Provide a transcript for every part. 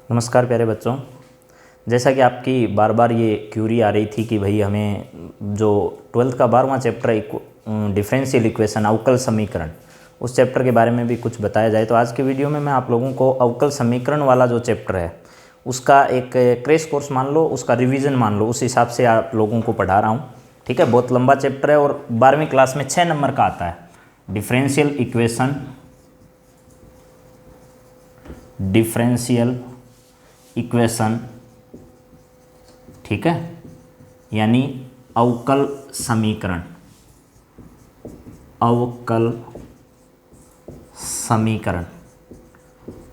नमस्कार प्यारे बच्चों। जैसा कि आपकी बार बार ये क्यूरी आ रही थी कि भाई हमें जो 12th का 12वां चैप्टर है डिफरेंशियल इक्वेशन अवकल समीकरण, उस चैप्टर के बारे में भी कुछ बताया जाए। तो आज के वीडियो में मैं आप लोगों को अवकल समीकरण वाला जो चैप्टर है उसका एक क्रैश कोर्स मान लो, उसका रिवीजन मान लो, उस हिसाब से आप लोगों को पढ़ा रहा हूँ। ठीक है, बहुत लंबा चैप्टर है और 12वीं क्लास में 6 नंबर का आता है। डिफरेंशियल इक्वेशन, ठीक है, यानी अवकल समीकरण।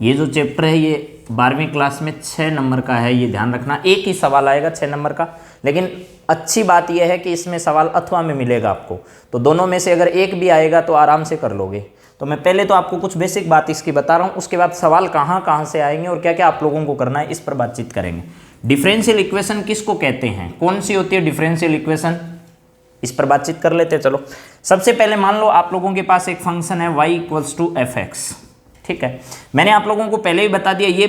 ये जो चैप्टर है ये 12वीं क्लास में 6 नंबर का है, ये ध्यान रखना। एक ही सवाल आएगा 6 नंबर का, लेकिन अच्छी बात यह है कि इसमें सवाल अथवा में मिलेगा आपको, तो दोनों में से अगर एक भी आएगा तो आराम से कर लोगे। तो मैं पहले तो आपको कुछ बेसिक बात इसकी बता रहा हूँ, उसके बाद सवाल कहाँ कहाँ से आएंगे और क्या क्या आप लोगों को करना है इस पर बातचीत करेंगे। डिफरेंशियल इक्वेशन किसको कहते हैं, कौन सी होती है डिफरेंशियल इक्वेशन, इस पर बातचीत कर लेते हैं। चलो, सबसे पहले मान लो आप लोगों के पास एक फंक्शन है y = f(x), ठीक है। मैंने आप लोगों को पहले ही बता दिया ये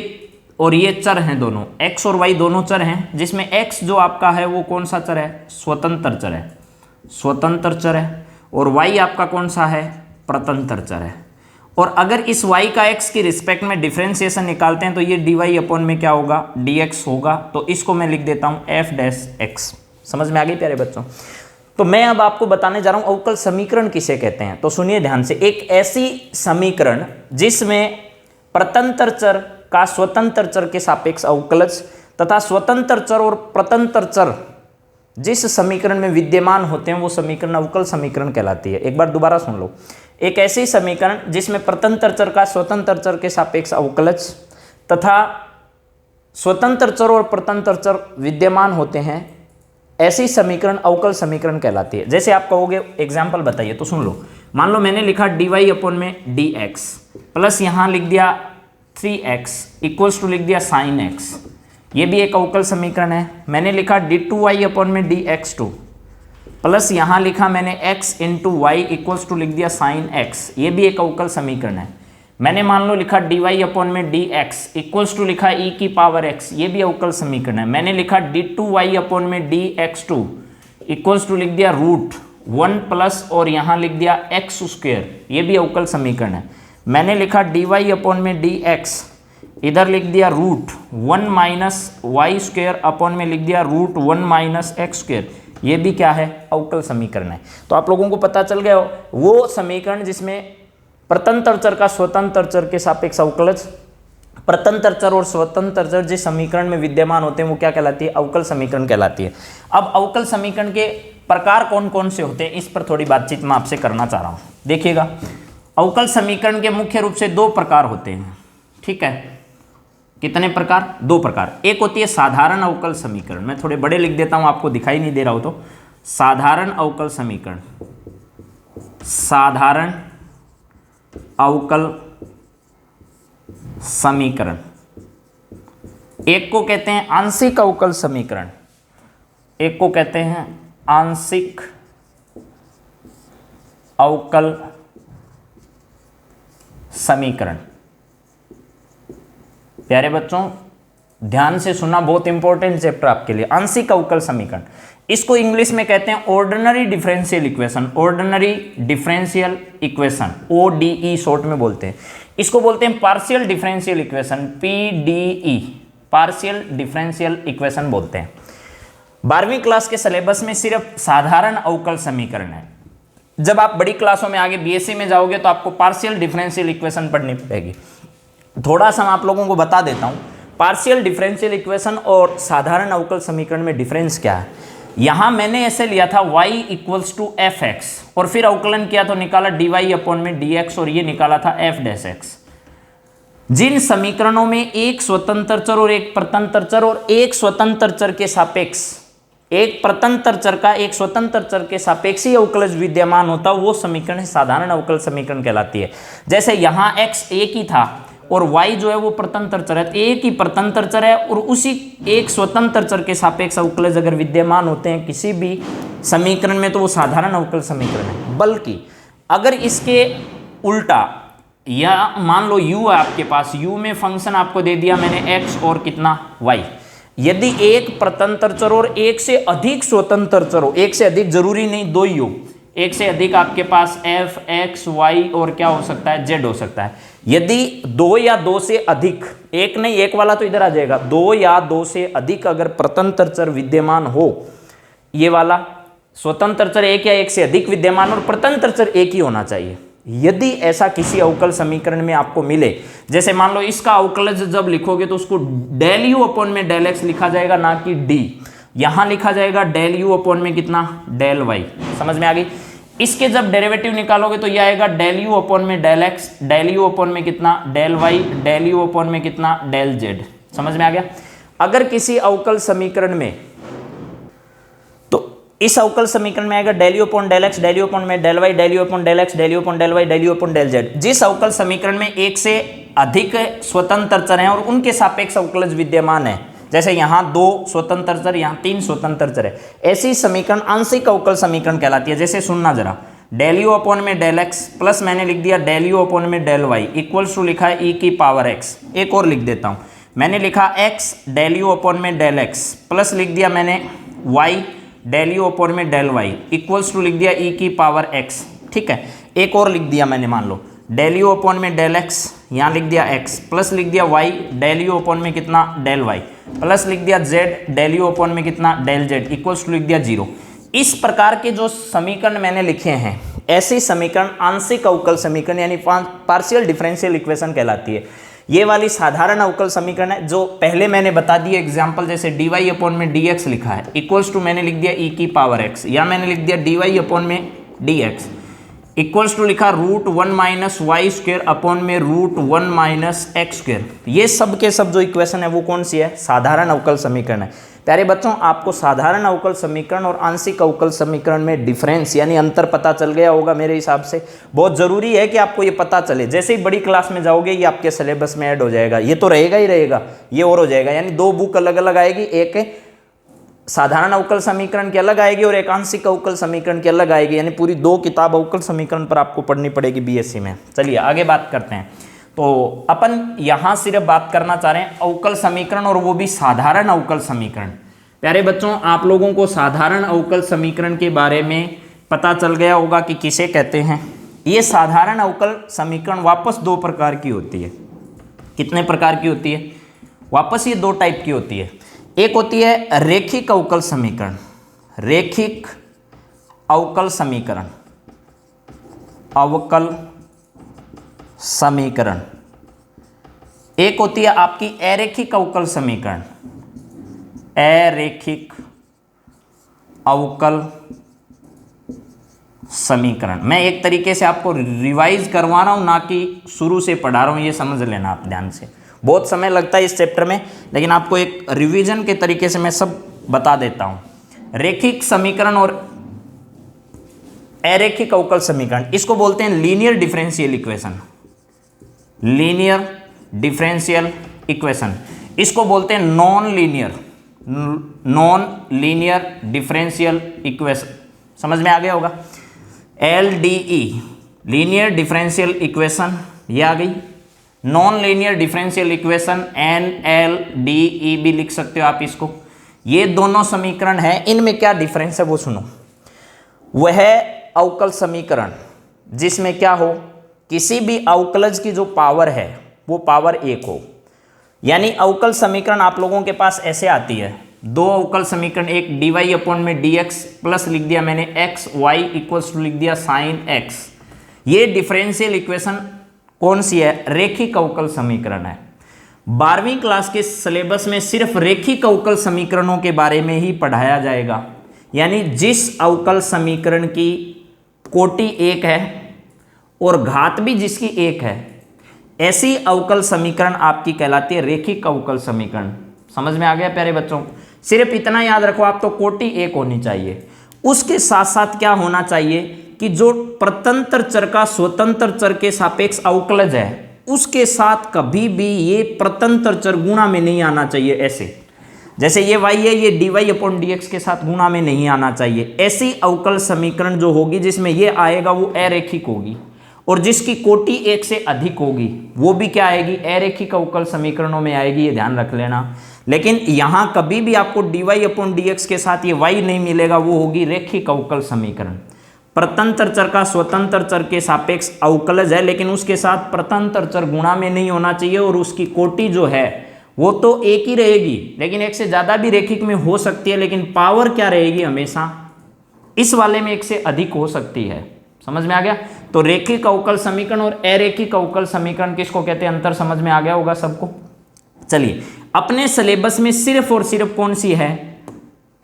और ये चर हैं, दोनों x और y दोनों चर हैं, जिसमें x जो आपका है वो कौन सा चर है, स्वतंत्र चर है, और y आपका कौन सा है, प्रतंत्र चर है। और अगर इस y का x की रिस्पेक्ट में डिफरेंशिएशन निकालते हैं तो ये dy में क्या होगा, dx होगा। तो इसको मैं लिख देता हूं f'(x). समझ में आ गई प्यारे बच्चों। तो मैं अब आपको बताने जा रहा हूं अवकल समीकरण किसे कहते हैं। तो सुनिए ध्यान से, एक ऐसी समीकरण जिसमें प्रतंत्र चर का स्वतंत्र चर के सापेक्ष अवकलज तथा स्वतंत्र चर और प्रतंत्र चर जिस समीकरण में विद्यमान होते हैं वो समीकरण अवकल समीकरण कहलाती है। एक बार दोबारा सुन लो, एक ऐसी समीकरण जिसमें प्रतंत्र चर का स्वतंत्र चर के सापेक्ष अवकलज तथा स्वतंत्र चर और प्रतंत्र चर विद्यमान होते हैं, ऐसी समीकरण अवकल समीकरण कहलाती है। जैसे आप कहोगे एग्जाम्पल बताइए, तो सुन लो। मान लो मैंने लिखा dy/dx प्लस यहाँ लिख दिया 3x इक्वल्स टू लिख दिया sin x, ये भी एक अवकल समीकरण है। मैंने लिखा d2y/dx2 प्लस यहाँ लिखा मैंने x × y इक्वल्स टू लिख दिया sin x, ये भी एक अवकल समीकरण है। मैंने मान लो लिखा dy/dx इक्वल्स टू लिखा e⁻x, ये भी अवकल समीकरण है। मैंने लिखा d2y/dx2 इक्वल्स टू लिख दिया √1 प्लस और यहाँ लिख दिया x², ये भी अवकल समीकरण है। मैंने लिखा dy/dx, इधर लिख दिया √1 - y² में लिख दिया √1 - x², ये भी क्या है, अवकल समीकरण है। तो आप लोगों को पता चल गया वो समीकरण जिसमें प्रतंत्र चर का स्वतंत्र चर के सापेक्ष अवकलज, प्रतंत्र चर और स्वतंत्र चर जिस समीकरण में विद्यमान होते हैं वो क्या कहलाती है, अवकल समीकरण कहलाती है। अब अवकल समीकरण के प्रकार कौन कौन से होते हैं इस पर थोड़ी बातचीत मैं आपसे करना चाह रहा हूँ। देखिएगा, अवकल समीकरण के मुख्य रूप से 2 प्रकार होते हैं, ठीक है। कितने प्रकार, 2 प्रकार। एक होती है साधारण अवकल समीकरण, मैं थोड़े बड़े लिख देता हूं आपको दिखाई नहीं दे रहा हो तो। साधारण अवकल समीकरण, साधारण अवकल समीकरण। एक को कहते हैं आंशिक अवकल समीकरण, एक को कहते हैं आंशिक अवकल समीकरण। प्यारे बच्चों ध्यान से सुनना, बहुत इंपॉर्टेंट चैप्टर आपके लिए। आंशिक अवकल समीकरण, इसको इंग्लिश में कहते हैं ordinary differential equation, ordinary differential equation, ODE short में बोलते हैं। इसको बोलते हैं partial differential equation, PDE, partial differential equation बोलते हैं। 12वीं क्लास के सिलेबस में सिर्फ साधारण अवकल समीकरण है। जब आप बड़ी क्लासों में आगे BSc में जाओगे तो आपको पार्शियल डिफरेंशियल इक्वेशन पढ़नी पड़ेगी। थोड़ा सा मैं आप लोगों को बता देता हूं पार्शियल डिफरेंशियल इक्वेशन और साधारण अवकल समीकरण में डिफरेंस क्या है। यहां मैंने ऐसे लिया था y = f(x) और फिर अवकलन किया तो निकाला dy/dx और ये निकाला था f'(x). जिन समीकरणों में एक स्वतंत्र चर और एक प्रतंत्र चर और एक स्वतंत्र चर के सापेक्ष, एक प्रतंत्र चर का एक स्वतंत्र चर के सापेक्षी अवकलज विद्यमान होता वो समीकरण साधारण अवकल समीकरण कहलाती है। जैसे यहाँ x एक ही था और y जो है वो प्रतंत्र चर है, एक ही प्रतंत्र चर है और उसी एक स्वतंत्र चर के सापेक्ष अवकलज अगर विद्यमान होते हैं किसी भी समीकरण में तो वो साधारण अवकल समीकरण है। बल्कि अगर इसके उल्टा या मान लो u है आपके पास, u में फंक्शन आपको दे दिया मैंने x और कितना y। यदि एक स्वतंत्र चर और एक से अधिक स्वतंत्र चर हो, एक से अधिक जरूरी नहीं दो ही हो, एक से अधिक आपके पास f x y और क्या हो सकता है z हो सकता है। यदि दो या दो से अधिक, एक नहीं, एक वाला तो इधर आ जाएगा, दो या दो से अधिक अगर स्वतंत्र चर विद्यमान हो, ये वाला स्वतंत्र चर एक या एक से अधिक विद्यमान और स्वतंत्र चर एक ही होना चाहिए। यदि ऐसा किसी अवकल समीकरण में आपको मिले, जैसे मान लो इसका अवकलज जब लिखोगे तो उसको डेल यू अपॉन में डेल एक्स लिखा जाएगा, ना कि डी। यहां लिखा जाएगा डेल यू अपॉन में कितना, डेल वाई। समझ में आ गई। इसके जब डेरिवेटिव निकालोगे तो यह आएगा डेल यू अपॉन में del x, del u upon में कितना, del y, del u upon में कितना, डेल जेड। समझ में आ गया। अगर किसी अवकल समीकरण में, इस अवकल समीकरण में आएगा del u upon del x, del u upon में del y, del u upon del x, del u upon del y, del u upon del z. जिस अवकल समीकरण में एक से अधिक स्वतंत्र चर हैं और उनके सापेक्ष अवकलज विद्यमान है, जैसे यहाँ दो स्वतंत्र चर, यहाँ तीन स्वतंत्र चर है, ऐसी समीकरण आंशिक अवकल समीकरण कहलाती है। जैसे सुनना जरा, डेल यू अपॉन में डेल एक्स प्लस मैंने लिख दिया डेल यू अपॉन में डेल वाई इक्वल्स टू लिखा है ई की पावर एक्स। एक और लिख देता हूँ, मैंने लिखा एक्स डेल यू अपॉन में डेल एक्स प्लस लिख दिया मैंने वाई डेल यू अपॉन में डेल वाई इक्वल्स टू लिख दिया ई की पावर एक्स। ठीक है। एक और लिख दिया मैंने, मान लो डेल यू अपॉन में डेल एक्स, यहाँ लिख दिया एक्स प्लस लिख दिया वाई डेल यू अपॉन में कितना, डेल वाई प्लस लिख दिया जेड डेल यू अपॉन में कितना, डेल जेड इक्वल्स टू लिख दिया 0। इस प्रकार के जो समीकरण मैंने लिखे हैं, ऐसी समीकरण आंशिक अवकल समीकरण यानी पार्शियल डिफरेंशियल इक्वेशन कहलाती है। ये वाली साधारण अवकल समीकरण है जो पहले मैंने बता दिए एग्जाम्पल, जैसे डी वाई अपॉन में डी एक्स लिखा है इक्वल्स टू मैंने लिख दिया ई की पावर एक्स, या मैंने लिख दिया डी वाई अपॉन में डी एक्स इक्वल्स टू लिखा root 1 minus y square upon में रूट 1 माइनस एक्स स्क्वेयर। ये सब के सब जो इक्वेशन है वो कौन सी है, साधारण अवकल समीकरण है। प्यारे बच्चों, आपको साधारण अवकल समीकरण और आंशिक अवकल समीकरण में डिफरेंस यानी अंतर पता चल गया होगा मेरे हिसाब से। बहुत जरूरी है कि आपको ये पता चले, जैसे ही बड़ी क्लास में जाओगे ये आपके सिलेबस में ऐड हो जाएगा। ये तो रहेगा ही रहेगा, ये और हो जाएगा, यानी दो बुक अलग अलग आएगी, एक साधारण अवकल समीकरण की अलग आएगी और एक आंशिक अवकल समीकरण की अलग आएगी, यानी पूरी दो किताब अवकल समीकरण पर आपको पढ़नी पड़ेगी बीएससी में। चलिए आगे बात करते हैं। तो अपन यहाँ सिर्फ बात करना चाह रहे हैं अवकल समीकरण, और वो भी साधारण अवकल समीकरण। प्यारे बच्चों, आप लोगों को साधारण अवकल समीकरण के बारे में पता चल गया होगा कि किसे कहते हैं। ये साधारण अवकल समीकरण वापस दो प्रकार की होती है। कितने प्रकार की होती है? वापस ये दो टाइप की होती है। एक होती है रेखिक अवकल समीकरण, रेखिक अवकल समीकरण, अवकल समीकरण। एक होती है आपकी अरेखिक अवकल समीकरण, अरेखिक अवकल समीकरण। मैं एक तरीके से आपको रिवाइज करवा रहा हूं, ना कि शुरू से पढ़ा रहा हूं, ये समझ लेना आप ध्यान से। बहुत समय लगता है इस चैप्टर में, लेकिन आपको एक रिवीजन के तरीके से मैं सब बता देता हूं। रेखिक समीकरण और अरेखिक अवकल समीकरण, इसको बोलते हैं linear differential equation, linear differential equation. इसको बोलते हैं नॉन लीनियर डिफरेंशियल इक्वेशन। समझ में आ गया होगा? LDE लीनियर डिफरेंशियल इक्वेशन, ये आ गई। Non linear differential equation NLDE भी लिख सकते हो आप इसको। ये दोनों समीकरण हैं, इनमें क्या डिफरेंस है वो सुनो। वह अवकल समीकरण जिसमें क्या हो, किसी भी अवकलज की जो पावर है वो पावर 1 हो। यानी अवकल समीकरण आप लोगों के पास ऐसे आती है, दो अवकल समीकरण, एक डी वाई अपॉन में डी एक्स प्लस लिख दिया मैंने एक्स वाई इक्वल्स टू लिख दिया साइन एक्स। ये डिफरेंशियल इक्वेशन कौन सी है? रेखिक अवकल समीकरण है। 12वीं क्लास के सिलेबस में सिर्फ रेखिक अवकल समीकरणों के बारे में ही पढ़ाया जाएगा। यानी जिस अवकल समीकरण की कोटि 1 है और घात भी जिसकी 1 है, ऐसी अवकल समीकरण आपकी कहलाती है रेखिक अवकल समीकरण। समझ में आ गया प्यारे बच्चों? सिर्फ इतना याद रखो आप, तो कोटि 1 होनी चाहिए। उसके साथ साथ क्या होना चाहिए कि जो स्वतंत्र चर का स्वतंत्र चर के सापेक्ष अवकलज है, उसके साथ कभी भी ये स्वतंत्र चर गुणा में नहीं आना चाहिए। ऐसे जैसे ये y है, ये dy अपॉन dx के साथ गुणा में नहीं आना चाहिए। ऐसी अवकल समीकरण जो होगी जिसमें ये आएगा वो अरेखिक होगी, और जिसकी कोटि 1 से अधिक होगी वो भी क्या आएगी, अरेखिक अवकल समीकरणों में आएगी, ये ध्यान रख लेना। लेकिन यहां कभी भी आपको dy/dx के साथ ये y नहीं मिलेगा, वो होगी रेखिक अवकल समीकरण। प्रतंत्र चर का स्वतंत्र चर के सापेक्ष अवकलज है, लेकिन उसके साथ प्रतंत्र चर गुणा में नहीं होना चाहिए, और उसकी कोटि जो है वो तो एक ही रहेगी, लेकिन एक से ज्यादा भी रेखिक में हो सकती है, लेकिन पावर क्या रहेगी हमेशा, इस वाले में एक से अधिक हो सकती है। समझ में आ गया? तो रेखिक अवकल समीकरण और अरेखिक अवकल समीकरण किसको कहते हैं, अंतर समझ में आ गया होगा सबको। चलिए, अपने सिलेबस में सिर्फ और सिर्फ कौन सी है,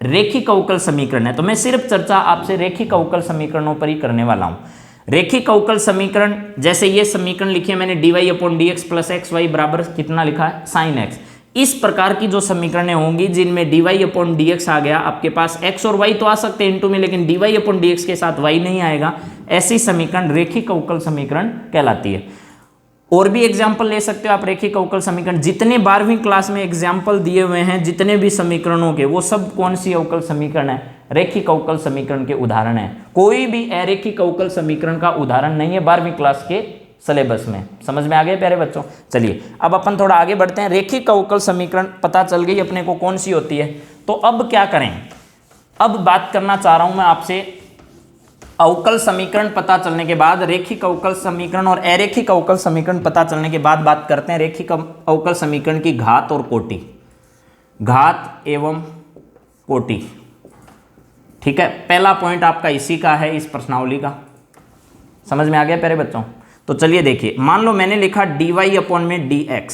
रेखिक अवकल समीकरण है, तो मैं सिर्फ चर्चा आपसे रेखिक अवकल समीकरणों पर ही करने वाला हूं। रेखिक अवकल समीकरण, जैसे ये समीकरण लिखी है मैंने dy/dx प्लस xy बराबर कितना लिखा है, sin x। इस प्रकार की जो समीकरणें होंगी जिनमें dy/dx आ गया, आपके पास x और y तो आ सकते हैं इनटू में, लेकिन dy/dx के साथ y नहीं आएगा, ऐसी समीकरण रेखिक अवकल समीकरण कहलाती है। और भी एग्जाम्पल ले सकते हो आप रेखिक अवकल समीकरण, जितने 12वीं क्लास में एग्जाम्पल दिए हुए हैं जितने भी समीकरणों के, वो सब कौन सी अवकल समीकरण है, रेखिक अवकल समीकरण के उदाहरण है। कोई भी अरेखिक अवकल समीकरण का उदाहरण नहीं है 12वीं क्लास के सिलेबस में। समझ में आ गए प्यारे बच्चों? चलिए अब अपन थोड़ा आगे बढ़ते हैं। रेखिक अवकल समीकरण पता चल गई अपने को कौन सी होती है, तो अब क्या करें, अब बात करना चाह रहा हूं मैं आपसे, अवकल समीकरण पता चलने के बाद, रेखिक अवकल समीकरण और अरेखिक अवकल समीकरण पता चलने के बाद बात करते हैं रेखिक अवकल समीकरण की घात और कोटि, घात एवं कोटि। ठीक है, पहला पॉइंट आपका इसी का है, इस प्रश्नावली का। समझ में आ गया प्यारे बच्चों? तो चलिए देखिए, मान लो मैंने लिखा dy/dx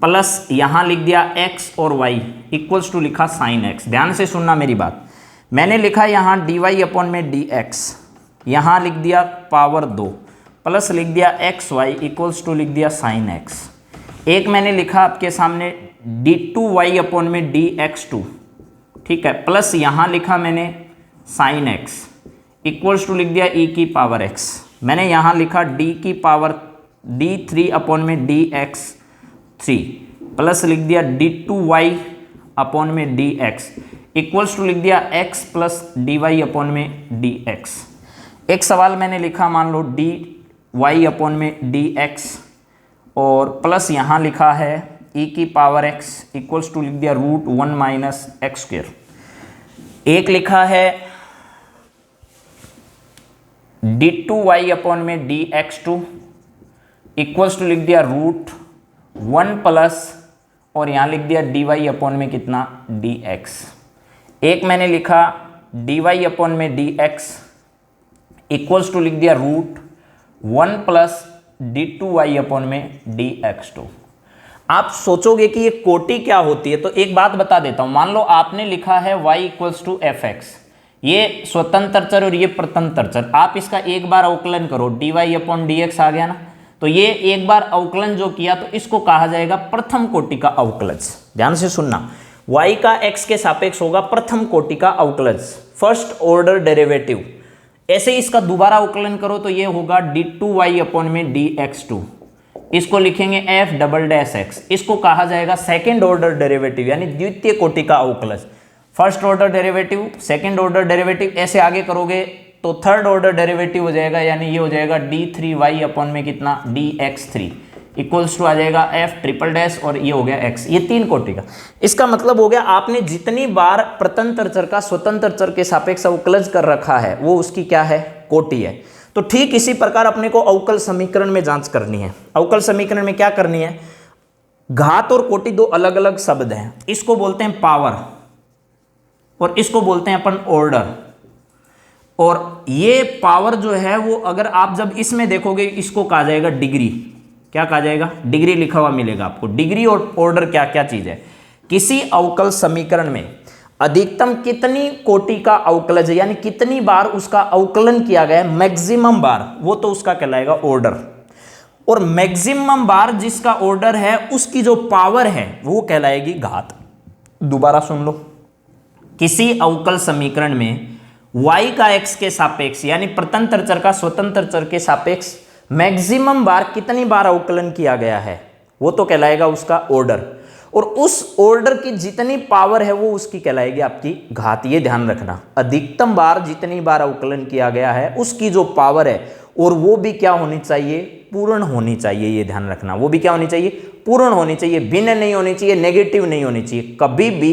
प्लस यहां लिख दिया x और y इक्वल्स टू लिखा sin x। ध्यान से सुनना मेरी बात, मैंने लिखा यहाँ dy/dx, यहाँ लिख दिया पावर 2 प्लस लिख दिया xy इक्वल्स टू लिख दिया sin x। एक मैंने लिखा आपके सामने d2y/dx2, ठीक है, प्लस यहाँ लिखा मैंने sin x इक्वल्स टू लिख दिया e की पावर x। मैंने यहाँ लिखा d3/dx3 प्लस लिख दिया d2y/dx इक्वल्स टू लिख दिया x प्लस dy/dx। एक सवाल मैंने लिखा, मान लो dy/dx और प्लस यहाँ लिखा है e की पावर x इक्वल्स टू लिख दिया √1 - x²। एक लिखा है d2y/dx2 इक्वल्स टू लिख दिया √1 प्लस और यहाँ लिख दिया dy/ कितना dx। एक मैंने लिखा dy/dx इक्वल्स टू लिख दिया √1 प्लस d2y/dx2। आप सोचोगे कि ये कोटि क्या होती है, तो एक बात बता देता हूं। मान लो आपने लिखा है y इक्वल्स टू fx, ये स्वतंत्र चर और ये प्रतंत्र चर, आप इसका एक बार अवकलन करो, dy/dx आ गया ना, तो ये एक बार अवकलन जो किया तो इसको कहा जाएगा प्रथम कोटि का अवकलज। ध्यान से सुनना, y का x के सापेक्ष होगा प्रथम कोटि का अवकलज, फर्स्ट ऑर्डर डेरिवेटिव। ऐसे ही इसका दोबारा अवकलन करो तो ये होगा d2y/dx2, इसको लिखेंगे f"x, इसको कहा जाएगा सेकेंड ऑर्डर डेरिवेटिव यानी द्वितीय कोटि का अवकलज। First order derivative, second order derivative, ऐसे आगे करोगे तो थर्ड ऑर्डर डेरिवेटिव हो जाएगा, यानी ये हो जाएगा d3y/ कितना dx3 इक्वल्स टू आ जाएगा f" और ये हो गया x। ये तीन कोटि का, इसका मतलब हो गया आपने जितनी बार प्रतंत्र चर का स्वतंत्र चर के सापेक्ष अवकलज कर रखा है वो उसकी क्या है, कोटि है। तो ठीक इसी प्रकार अपने को अवकल समीकरण में जांच करनी है। अवकल समीकरण में क्या करनी है, घात और कोटि दो अलग अलग शब्द हैं, इसको बोलते हैं पावर और इसको बोलते हैं अपन ऑर्डर। और ये पावर जो है वो अगर आप जब इसमें देखोगे इसको कहा जाएगा डिग्री। क्या कहा जाएगा, डिग्री लिखा हुआ मिलेगा आपको। डिग्री और ऑर्डर क्या क्या चीज है, किसी अवकल समीकरण में अधिकतम कितनी कोटि का अवकलज है, यानी कितनी बार उसका अवकलन किया गया है, मैक्सिमम बार, वो तो उसका कहलाएगा ऑर्डर। और मैक्सिमम बार जिसका ऑर्डर है उसकी जो पावर है वो कहलाएगी घात। दोबारा सुन लो, किसी अवकल समीकरण में y का x के सापेक्ष यानी प्रतंत्र चर का स्वतंत्र चर के सापेक्ष मैक्सिमम बार कितनी बार अवकलन किया गया है वो तो कहलाएगा उसका ऑर्डर। और उस ऑर्डर की जितनी पावर है वो उसकी कहलाएगी आपकी घात। ये ध्यान रखना, अधिकतम बार जितनी बार अवकलन किया गया है उसकी जो पावर है और वो भी क्या होनी चाहिए, पूर्ण होनी चाहिए। ये ध्यान रखना, वो भी क्या होनी चाहिए, पूर्ण होनी चाहिए, भिन्न नहीं होनी चाहिए, नेगेटिव नहीं होनी चाहिए। कभी भी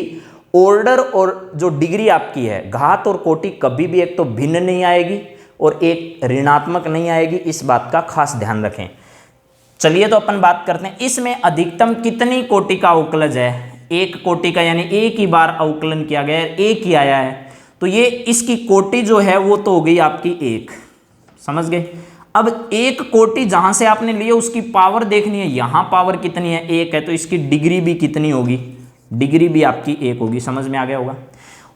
ऑर्डर और जो डिग्री आपकी है, घात और कोटि, कभी भी एक तो भिन्न नहीं आएगी और एक ऋणात्मक नहीं आएगी। इस बात का खास ध्यान रखें। चलिए तो अपन बात करते हैं, इसमें अधिकतम कितनी कोटि का अवकलज है, एक कोटि का, यानी एक ही बार अवकलन किया गया है, एक ही आया है, तो ये इसकी कोटि जो है वो तो हो गई आपकी एक, समझ गए। अब एक कोटि जहां से आपने लिए उसकी पावर देखनी है, यहां पावर कितनी है, एक है, तो इसकी डिग्री भी कितनी होगी, डिग्री भी आपकी एक होगी। समझ में आ गया होगा।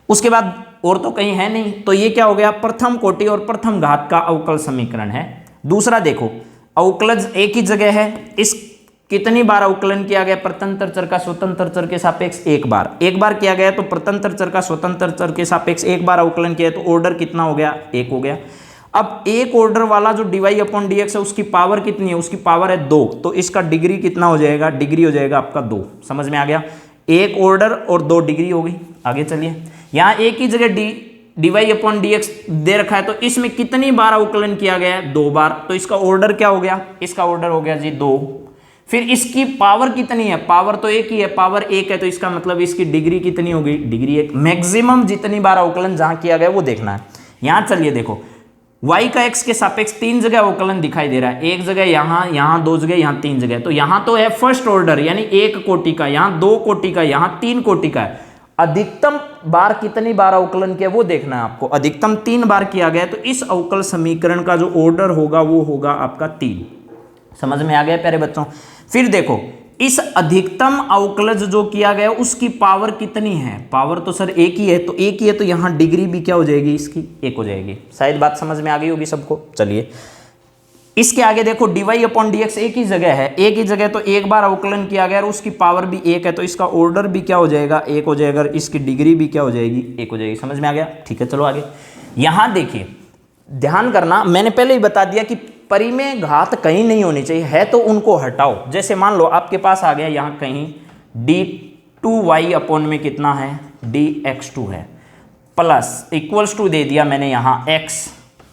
उसके बाद और तो कहीं है नहीं, तो ये क्या हो गया, प्रथम कोटि और प्रथम घात का अवकल समीकरण है। दूसरा देखो, अवकलज एक ही जगह है, इस कितनी बार अवकलन किया गया, प्रतंत्र चर का स्वतंत्र चर के सापेक्ष एक बार किया गया, तो प्रतंत्र चर का स्वतंत्र चर के सापेक्ष एक बार अवकलन किया, तो ऑर्डर कितना हो गया, एक हो गया। अब एक ऑर्डर वाला जो dy अपॉन dx है उसकी पावर कितनी है, उसकी पावर है 2, तो इसका डिग्री कितना हो जाएगा, डिग्री हो जाएगा आपका 2। समझ में आ गया, एक ऑर्डर और 2 डिग्री हो गई। आगे चलिए, यहाँ एक ही जगह dy अपॉन dx दे रखा है, तो इसमें कितनी बार अवकलन किया गया है, 2 बार, तो इसका ऑर्डर क्या हो गया, इसका ऑर्डर हो गया जी 2। फिर इसकी पावर कितनी है, पावर तो एक ही है, पावर 1 है, तो इसका मतलब इसकी डिग्री कितनी होगी, डिग्री 1। मैक्सिमम जितनी बार अवकलन जहां किया गया वो देखना है। यहां चलिए देखो, y का x के सापेक्ष 3 जगह अवकलन दिखाई दे रहा है, एक जगह यहाँ 2 जगह, यहाँ 3 जगह, तो यहाँ तो है फर्स्ट ऑर्डर यानी 1 कोटि का, यहाँ 2 कोटि का, यहाँ 3 कोटि का है। अधिकतम बार कितनी बार अवकलन किया वो देखना है आपको। अधिकतम 3 बार किया गया, तो इस अवकल समीकरण का जो ऑर्डर होगा वो होगा आपका 3। समझ में आ गया प्यारे बच्चों। फिर देखो, इस अधिकतम अवकलज जो किया गया उसकी पावर कितनी है, पावर तो सर एक ही है, तो एक ही है, तो यहां डिग्री भी क्या हो जाएगी, इसकी 1 हो जाएगी। शायद बात समझ में आ गई होगी सबको। चलिए इसके आगे देखो, dy अपॉन dx एक ही जगह है, एक ही जगह, तो एक बार अवकलन किया गया और उसकी पावर भी 1 है, तो इसका ऑर्डर भी क्या हो जाएगा, 1 हो जाएगा, इसकी डिग्री भी क्या हो जाएगी, 1 हो जाएगी। समझ में आ गया, ठीक है। चलो आगे, यहां देखिए ध्यान करना, मैंने पहले ही बता दिया कि परिमेय घात कहीं नहीं होनी चाहिए, है तो उनको हटाओ। जैसे मान लो आपके पास आ गया यहाँ कहीं d2y अपॉन में कितना है, dx2 है, प्लस इक्वल्स टू दे दिया मैंने यहाँ x,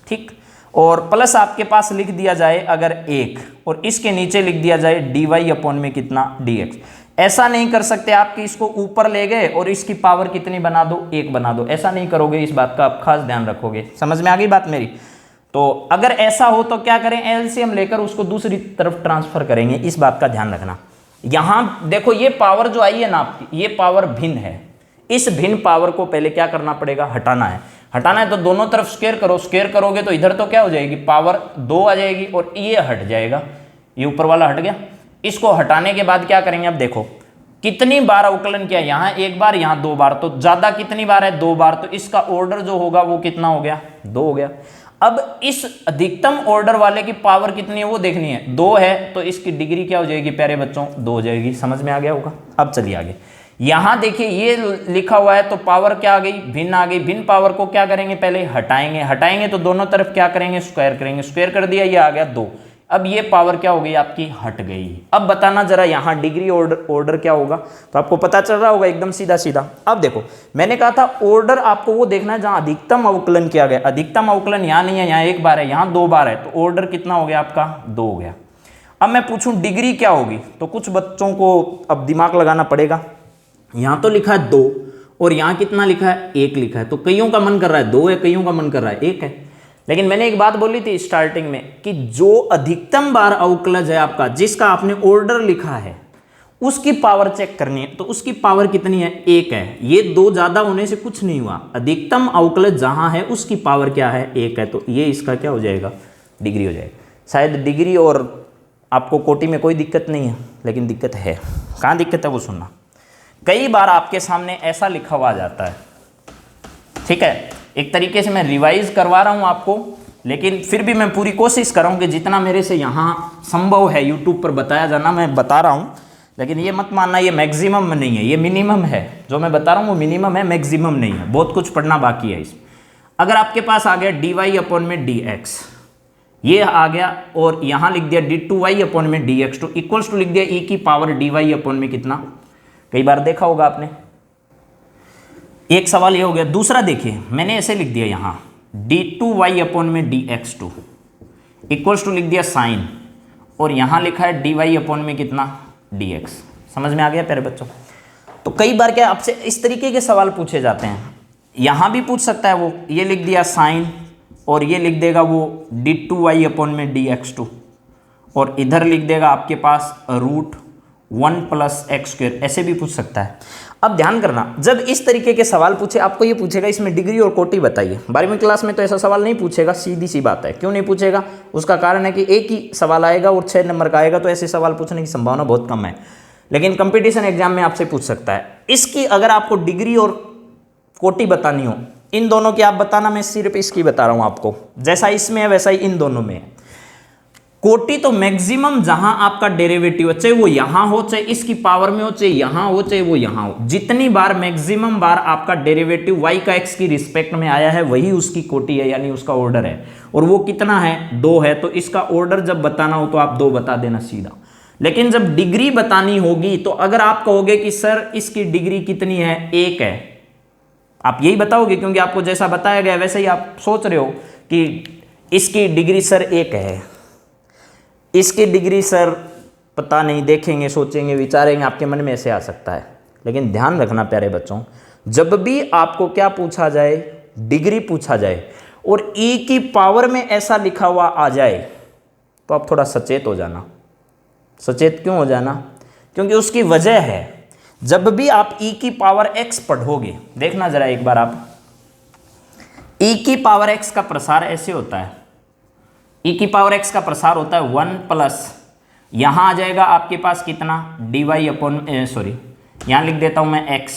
ठीक, और प्लस आपके पास लिख दिया जाए अगर 1, और इसके नीचे लिख दिया जाए dy अपॉन में कितना, dx। ऐसा नहीं कर सकते आप कि इसको ऊपर ले गए और इसकी पावर कितनी बना दो, 1 बना दो, ऐसा नहीं करोगे। इस बात का आप खास ध्यान रखोगे। समझ में आ गई बात मेरी। तो अगर ऐसा हो तो क्या करें, एलसीएम लेकर उसको दूसरी तरफ ट्रांसफर करेंगे, इस बात का ध्यान रखना। यहां देखो ये पावर जो आई है ना आपकी, ये पावर भिन्न है, इस भिन्न पावर को पहले क्या करना पड़ेगा, हटाना है। हटाना है तो दोनों तरफ स्क्वायर करो, स्क्वायर करोगे तो इधर तो क्या हो जाएगी, पावर 2 आ जाएगी और ये हट जाएगा, ये ऊपर वाला हट गया। इसको हटाने के बाद क्या करेंगे, अब देखो कितनी बार अवकलन किया, यहाँ 1 बार, यहाँ 2 बार, तो ज्यादा कितनी बार है, 2 बार, तो इसका ऑर्डर जो होगा वो कितना हो गया, 2 हो गया। अब इस अधिकतम ऑर्डर वाले की पावर कितनी है वो देखनी है, 2 है, तो इसकी डिग्री क्या हो जाएगी प्यारे बच्चों, 2 हो जाएगी। समझ में आ गया होगा। अब चलिए आगे, यहां देखिए ये लिखा हुआ है, तो पावर क्या आ गई, भिन्न आ गई। भिन्न पावर को क्या करेंगे, पहले हटाएंगे, हटाएंगे तो दोनों तरफ क्या करेंगे, स्क्वायर करेंगे, स्क्वायर कर दिया, ये आ गया 2। अब ये पावर क्या हो गई आपकी, हट गई। अब बताना जरा यहाँ डिग्री ऑर्डर क्या होगा, तो आपको पता चल रहा होगा एकदम सीधा सीधा। अब देखो मैंने कहा था ऑर्डर आपको वो देखना है जहाँ अधिकतम अवकलन किया गया। अधिकतम अवकलन यहाँ नहीं है, यहाँ 1 बार है, यहाँ 2 बार है, तो ऑर्डर कितना हो गया आपका, 2 हो गया। अब मैं पूछूं डिग्री क्या होगी, तो कुछ बच्चों को अब दिमाग लगाना पड़ेगा। यहाँ तो लिखा है 2 और यहाँ कितना लिखा है, 1 लिखा है, तो कईयों का मन कर रहा है 2 है, कईयों का मन कर रहा है 1 है। लेकिन मैंने एक बात बोली थी स्टार्टिंग में कि जो अधिकतम बार अवकलज है आपका, जिसका आपने ऑर्डर लिखा है, उसकी पावर चेक करनी है, तो उसकी पावर कितनी है, 1 है। ये 2 ज्यादा होने से कुछ नहीं हुआ, अधिकतम अवकलज जहां है उसकी पावर क्या है, 1 है, तो ये इसका क्या हो जाएगा, डिग्री हो जाएगा। शायद डिग्री और आपको कोटि में कोई दिक्कत नहीं है, लेकिन दिक्कत है, कहाँ दिक्कत है वो सुनना। कई बार आपके सामने ऐसा लिखा हुआ जाता है, ठीक है, एक तरीके से मैं रिवाइज करवा रहा हूं आपको, लेकिन फिर भी मैं पूरी कोशिश कर रहा हूं कि जितना मेरे से यहाँ संभव है यूट्यूब पर बताया जाना मैं बता रहा हूं। लेकिन ये मत मानना ये मैक्सिमम में नहीं है, ये मिनिमम है, जो मैं बता रहा हूं वो मिनिमम है, मैक्सिमम नहीं है, बहुत कुछ पढ़ना बाकी है इसमें। अगर आपके पास आ गया dy अपॉन में dx, ये आ गया, और यहाँ लिख दिया d2y अपॉन में dx2 इक्वल्स टू लिख दिया e की पावर dy अपॉन में कितना, कई बार देखा होगा आपने। एक सवाल ये हो गया। दूसरा देखिए मैंने ऐसे लिख दिया यहाँ d2y अपॉन में dx2 इक्वल्स टू लिख दिया साइन, और यहाँ लिखा है dy अपॉन में कितना dx। समझ में आ गया प्यारे बच्चों? तो कई बार क्या आपसे इस तरीके के सवाल पूछे जाते हैं, यहाँ भी पूछ सकता है वो, ये लिख दिया साइन और ये लिख देगा वो d2y अपॉन में dx2, और इधर लिख देगा आपके पास √1 + x², ऐसे भी पूछ सकता है। अब ध्यान करना, जब इस तरीके के सवाल पूछे आपको ये पूछेगा इसमें डिग्री और कोटि बताइए। 12वीं क्लास में तो ऐसा सवाल नहीं पूछेगा, सीधी सी बात है। क्यों नहीं पूछेगा? उसका कारण है कि एक ही सवाल आएगा और 6 नंबर का आएगा, तो ऐसे सवाल पूछने की संभावना बहुत कम है। लेकिन कंपटीशन एग्जाम में आपसे पूछ सकता है। इसकी अगर आपको डिग्री और कोटि बतानी हो, इन दोनों की आप बताना, मैं सिर्फ इसकी बता रहा हूँ आपको। जैसा इसमें है वैसा ही इन दोनों में है। कोटि तो मैक्सिमम जहां आपका डेरिवेटिव हो, चाहे वो यहां हो, चाहे इसकी पावर में हो, चाहे यहां हो, चाहे वो यहां हो, जितनी बार मैक्सिमम बार आपका डेरिवेटिव y का x की रिस्पेक्ट में आया है वही उसकी कोटि है, यानी उसका ऑर्डर है। और वो कितना है? 2 है। तो इसका ऑर्डर जब बताना हो तो आप 2 बता देना सीधा। लेकिन जब डिग्री बतानी होगी तो अगर आप कहोगे कि सर इसकी डिग्री कितनी है, 1 है, आप यही बताओगे, क्योंकि आपको जैसा बताया गया वैसे ही आप सोच रहे हो कि इसकी डिग्री सर 1 है, इसकी डिग्री सर पता नहीं, देखेंगे, सोचेंगे, विचारेंगे, आपके मन में ऐसे आ सकता है। लेकिन ध्यान रखना प्यारे बच्चों, जब भी आपको क्या पूछा जाए, डिग्री पूछा जाए और e की पावर में ऐसा लिखा हुआ आ जाए, तो आप थोड़ा सचेत हो जाना। सचेत क्यों हो जाना? क्योंकि उसकी वजह है, जब भी आप e की पावर x पढ़ोगे, देखना जरा एक बार आप, e की पावर x का प्रसार ऐसे होता है, e की पावर x का प्रसार होता है 1 प्लस, यहाँ आ जाएगा आपके पास कितना, dy अपॉन, सॉरी यहाँ लिख देता हूँ मैं x,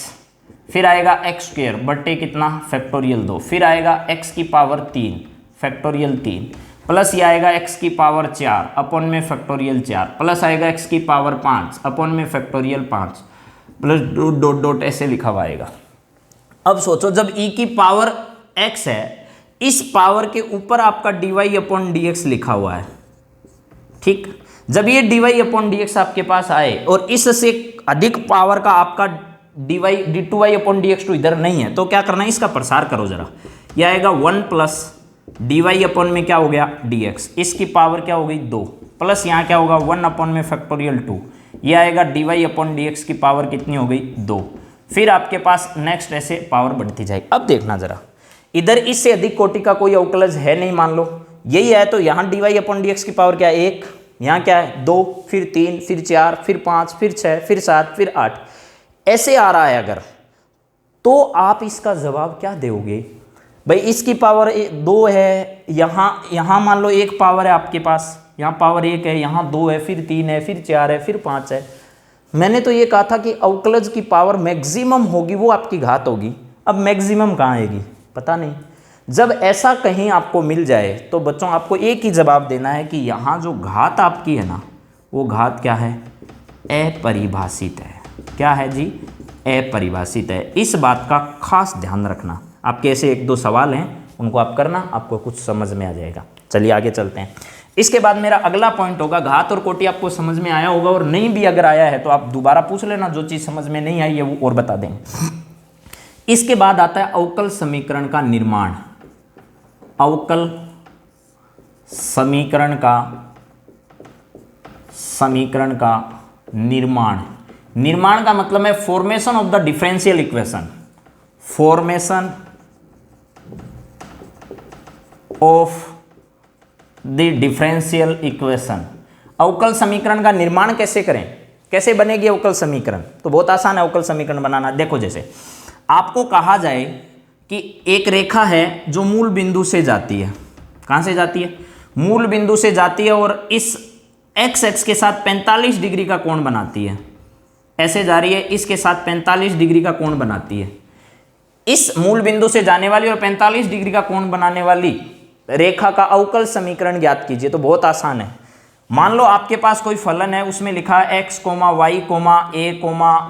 फिर आएगा x² बट्टे कितना, फैक्टोरियल 2, फिर आएगा x की पावर 3 फैक्टोरियल 3, प्लस ये आएगा x की पावर 4 अपॉन में फैक्टोरियल 4, प्लस आएगा x की पावर 5 अपॉन में फैक्टोरियल 5, प्लस डॉट डॉट ऐसे लिखा हुआ आएगा। अब सोचो, जब e की पावर x है, इस पावर के ऊपर आपका dy अपॉन dx लिखा हुआ है, ठीक। जब ये dy अपॉन dx आपके पास आए और इससे अधिक पावर का आपका d2y अपॉन dx2 इधर नहीं है, तो क्या करना है, इसका प्रसार करो जरा। यह आएगा 1 प्लस dy अपॉन में क्या हो गया, dx, इसकी पावर क्या हो गई 2, प्लस यहाँ क्या होगा 1 अपॉन में फैक्टोरियल 2, यह आएगा dy अपॉन dx की पावर कितनी हो गई 2। फिर आपके पास नेक्स्ट ऐसे पावर बढ़ती जाएगी। अब देखना जरा, इधर इससे अधिक कोटि का कोई अवकलज है नहीं, मान लो यही है, तो यहाँ dy अपॉन dx की पावर क्या है 1, यहाँ क्या है 2, फिर 3, फिर 4, फिर 5, फिर 6, फिर 7, फिर 8, ऐसे आ रहा है अगर, तो आप इसका जवाब क्या दोगे भाई? इसकी पावर 2 है, यहाँ मान लो एक पावर है आपके पास, यहाँ पावर 1 है, यहाँ 2 है, फिर 3 है, फिर 4 है, फिर 5 है। मैंने तो ये कहा था कि अवकलज की पावर मैक्सिमम होगी, वो आपकी घात होगी। अब मैक्सिमम कहाँ आएगी पता नहीं। जब ऐसा कहीं आपको मिल जाए तो बच्चों आपको एक ही जवाब देना है कि यहाँ जो घात आपकी है ना, वो घात क्या है, अपरिभाषित है। क्या है जी, अपरिभाषित है। इस बात का खास ध्यान रखना। आपके ऐसे 1-2 सवाल हैं, उनको आप करना, आपको कुछ समझ में आ जाएगा। चलिए आगे चलते हैं। इसके बाद मेरा अगला पॉइंट होगा, घात और कोटि आपको समझ में आया होगा, और नहीं भी अगर आया है तो आप दोबारा पूछ लेना, जो चीज़ समझ में नहीं आई है वो और बता देंगे। इसके बाद आता है अवकल समीकरण का निर्माण। अवकल समीकरण का निर्माण का मतलब है formation of the differential equation. Formation of the differential equation. अवकल समीकरण का निर्माण कैसे करें, कैसे बनेगी अवकल समीकरण? तो बहुत आसान है अवकल समीकरण बनाना। देखो, जैसे आपको कहा जाए कि एक रेखा है जो मूल बिंदु से जाती है। कहाँ से जाती है? मूल बिंदु से जाती है, और इस एक्स एक्स के साथ 45 डिग्री का कोण बनाती है। ऐसे जा रही है, इसके साथ 45 डिग्री का कोण बनाती है। इस मूल बिंदु से जाने वाली और 45 डिग्री का कोण बनाने वाली रेखा का अवकल समीकरण ज्ञात कीजिए। तो बहुत आसान है। मान लो आपके पास कोई फलन है, उसमें लिखा है x, y, a,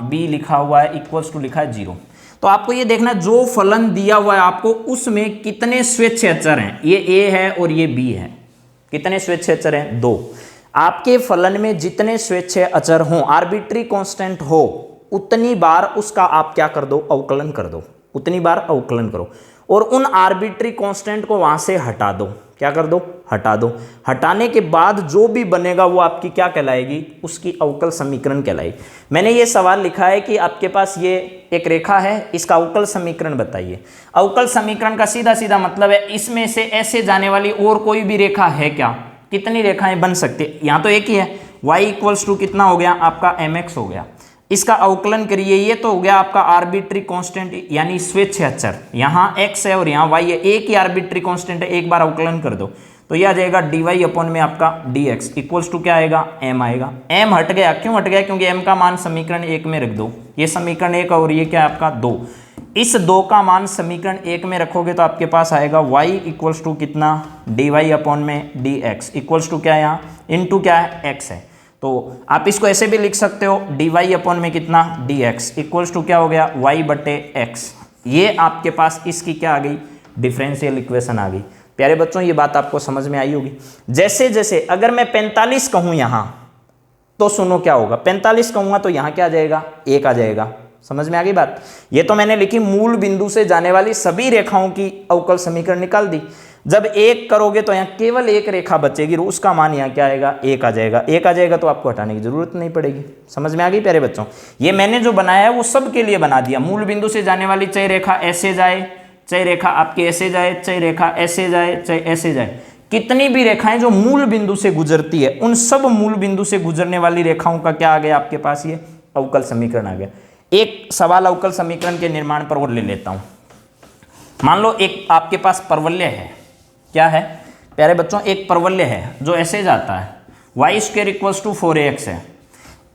b लिखा हुआ है, इक्वल्स टू लिखा है 0। तो आपको ये देखना, जो फलन दिया हुआ है आपको, उसमें कितने स्वेच्छ अचर हैं। ये a है और ये b है। कितने स्वेच्छ अचर हैं? 2। आपके फलन में जितने स्वेच्छ अचर हों, आर्बिट्री कांस्टेंट हो, उतनी बार उसका आप क्या कर दो, अवकलन कर दो। उतनी बार अवकलन करो, और उन आर्बिट्री कांस्टेंट को वहां से हटा दो। क्या कर दो, हटा दो। हटाने के बाद जो भी बनेगा वो आपकी क्या कहलाएगी, उसकी अवकल समीकरण कहलाएगी। मैंने ये सवाल लिखा है कि आपके पास ये एक रेखा है, इसका अवकल समीकरण बताइए। अवकल समीकरण का सीधा सीधा मतलब है इसमें से ऐसे जाने वाली और कोई भी रेखा है क्या, कितनी रेखाएं बन सकती है, यहाँ तो एक ही है, y इक्वल्स टू कितना हो गया आपका mx हो गया। इसका अवकलन करिए, ये तो हो गया आपका आर्बिट्री कांस्टेंट यानी स्वेच्छा अचर, यहाँ x है और यहाँ y है, एक ही आर्बिट्री कांस्टेंट है, एक बार अवकलन कर दो तो ये आ जाएगा dy अपॉन में आपका dx इक्वल्स टू क्या आएगा, m आएगा। m हट गया, क्यों हट गया, क्योंकि m का मान समीकरण 1 में रख दो, ये समीकरण 1 और ये क्या है आपका 2, इस 2 का मान समीकरण 1 में रखोगे तो आपके पास आएगा y इक्वल्स टू कितना, dy अपॉन में dx इक्वल्स टू क्या है यहाँ, इनटू क्या है x है, तो आप इसको ऐसे भी लिख सकते हो dy अपॉन में कितना dx इक्वल्स टू क्या हो गया y बटे x। ये आपके पास इसकी क्या आ गई, डिफरेंशियल इक्वेशन आ गई। प्यारे बच्चों ये बात आपको समझ में आई होगी। जैसे जैसे अगर मैं 45 कहूँ यहाँ तो सुनो क्या होगा, 45 कहूँगा तो यहाँ क्या आ जाएगा, 1 आ जाएगा। समझ में आ गई बात। ये तो मैंने लिखी मूल बिंदु से जाने वाली सभी रेखाओं की अवकल समीकरण निकाल दी। जब 1 करोगे तो यहाँ केवल एक रेखा बचेगी, उसका मान यहाँ क्या आएगा, 1 आ जाएगा। 1 आ जाएगा तो आपको हटाने की जरूरत नहीं पड़ेगी। समझ में आ गई प्यारे बच्चों। ये मैंने जो बनाया है वो सब के लिए बना दिया। मूल बिंदु से जाने वाली चाहे रेखा ऐसे जाए, चाहे रेखा आपके ऐसे जाए, चाहे रेखा ऐसे जाए, चाहे ऐसे जाए, कितनी भी रेखाएं जो मूल बिंदु से गुजरती है उन सब मूल बिंदु से गुजरने वाली रेखाओं का क्या आ गया आपके पास, ये अवकल समीकरण आ गया। एक सवाल अवकल समीकरण के निर्माण पर और ले लेता हूं। मान लो एक आपके पास परवलय है, क्या है प्यारे बच्चों, एक परवलय है जो ऐसे जाता है, Y square equals to 4ax है।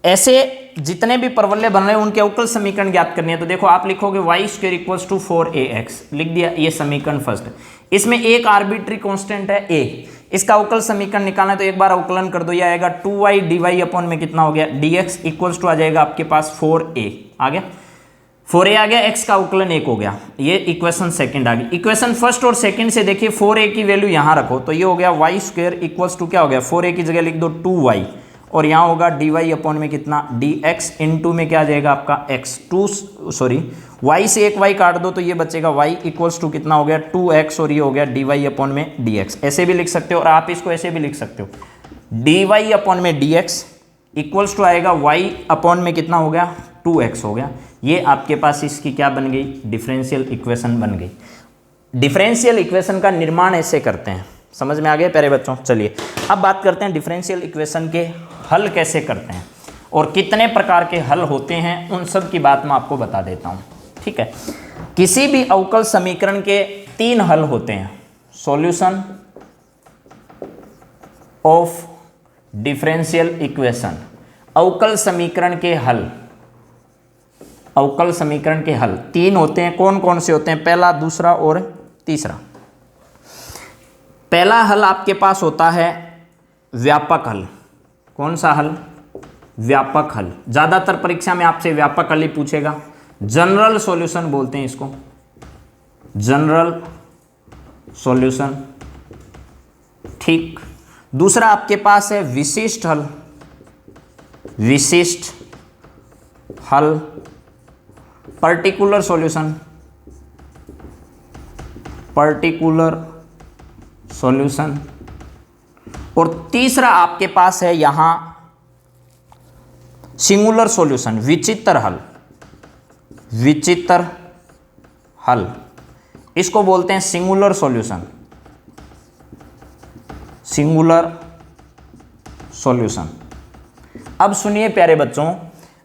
ऐसे जितने भी परवलय बन रहे हैं उनके अवकल समीकरण ज्ञात करनी है। तो देखो आप लिखोगे Y square equals to 4ax, लिख दिया, ये समीकरण फर्स्ट। इसमें एक आर्बिट्री कांस्टेंट है a, इसका अवकल समीकरण निकालना है तो एक बार अवकलन कर दो, ये आएगा 2y dy अपॉन में कितना हो गया dx इक्वल्स टू आ जाएगा आपके पास 4a आ गया, 4a आ गया, x का अवकलन 1 हो गया। ये इक्वेशन सेकंड आ गई। इक्वेशन फर्स्ट और सेकंड से देखिए 4a की वैल्यू यहाँ रखो तो ये हो गया y स्क्वायर इक्वल्स टू क्या हो गया, 4a की जगह लिख दो 2y और यहाँ होगा dy अपॉन में कितना dx इनटू में क्या आ जाएगा आपका y से एक y काट दो तो ये बचेगा y इक्वल्स टू कितना हो गया 2x और ये हो गया dy अपॉन में dx। ऐसे भी लिख सकते हो और आप इसको ऐसे भी लिख सकते हो, dy अपॉन में dx इक्वल्स टू आएगा y अपॉन में कितना हो गया 2x हो गया। ये आपके पास इसकी क्या बन गई, डिफरेंशियल इक्वेशन बन गई। डिफरेंशियल इक्वेशन का निर्माण ऐसे करते हैं। समझ में आ गया प्यारे बच्चों। चलिए अब बात करते हैं डिफरेंशियल इक्वेशन के हल कैसे करते हैं और कितने प्रकार के हल होते हैं, उन सब की बात मैं आपको बता देता हूँ। ठीक है, किसी भी अवकल समीकरण के 3 हल होते हैं। सॉल्यूशन ऑफ डिफरेंशियल इक्वेशन, अवकल समीकरण के हल, अवकल समीकरण के हल 3 होते हैं। कौन कौन से होते हैं, पहला, दूसरा और तीसरा। पहला हल आपके पास होता है व्यापक हल। कौन सा हल, व्यापक हल। ज्यादातर परीक्षा में आपसे व्यापक हल ही पूछेगा, जनरल सॉल्यूशन बोलते हैं इसको, जनरल सॉल्यूशन। ठीक, दूसरा आपके पास है विशिष्ट हल, विशिष्ट हल, पर्टिकुलर सॉल्यूशन, पर्टिकुलर सॉल्यूशन। और तीसरा आपके पास है यहां सिंगुलर सॉल्यूशन, विचित्र हल, विचित्र हल, इसको बोलते हैं सिंगुलर सॉल्यूशन, सिंगुलर सॉल्यूशन। अब सुनिए प्यारे बच्चों,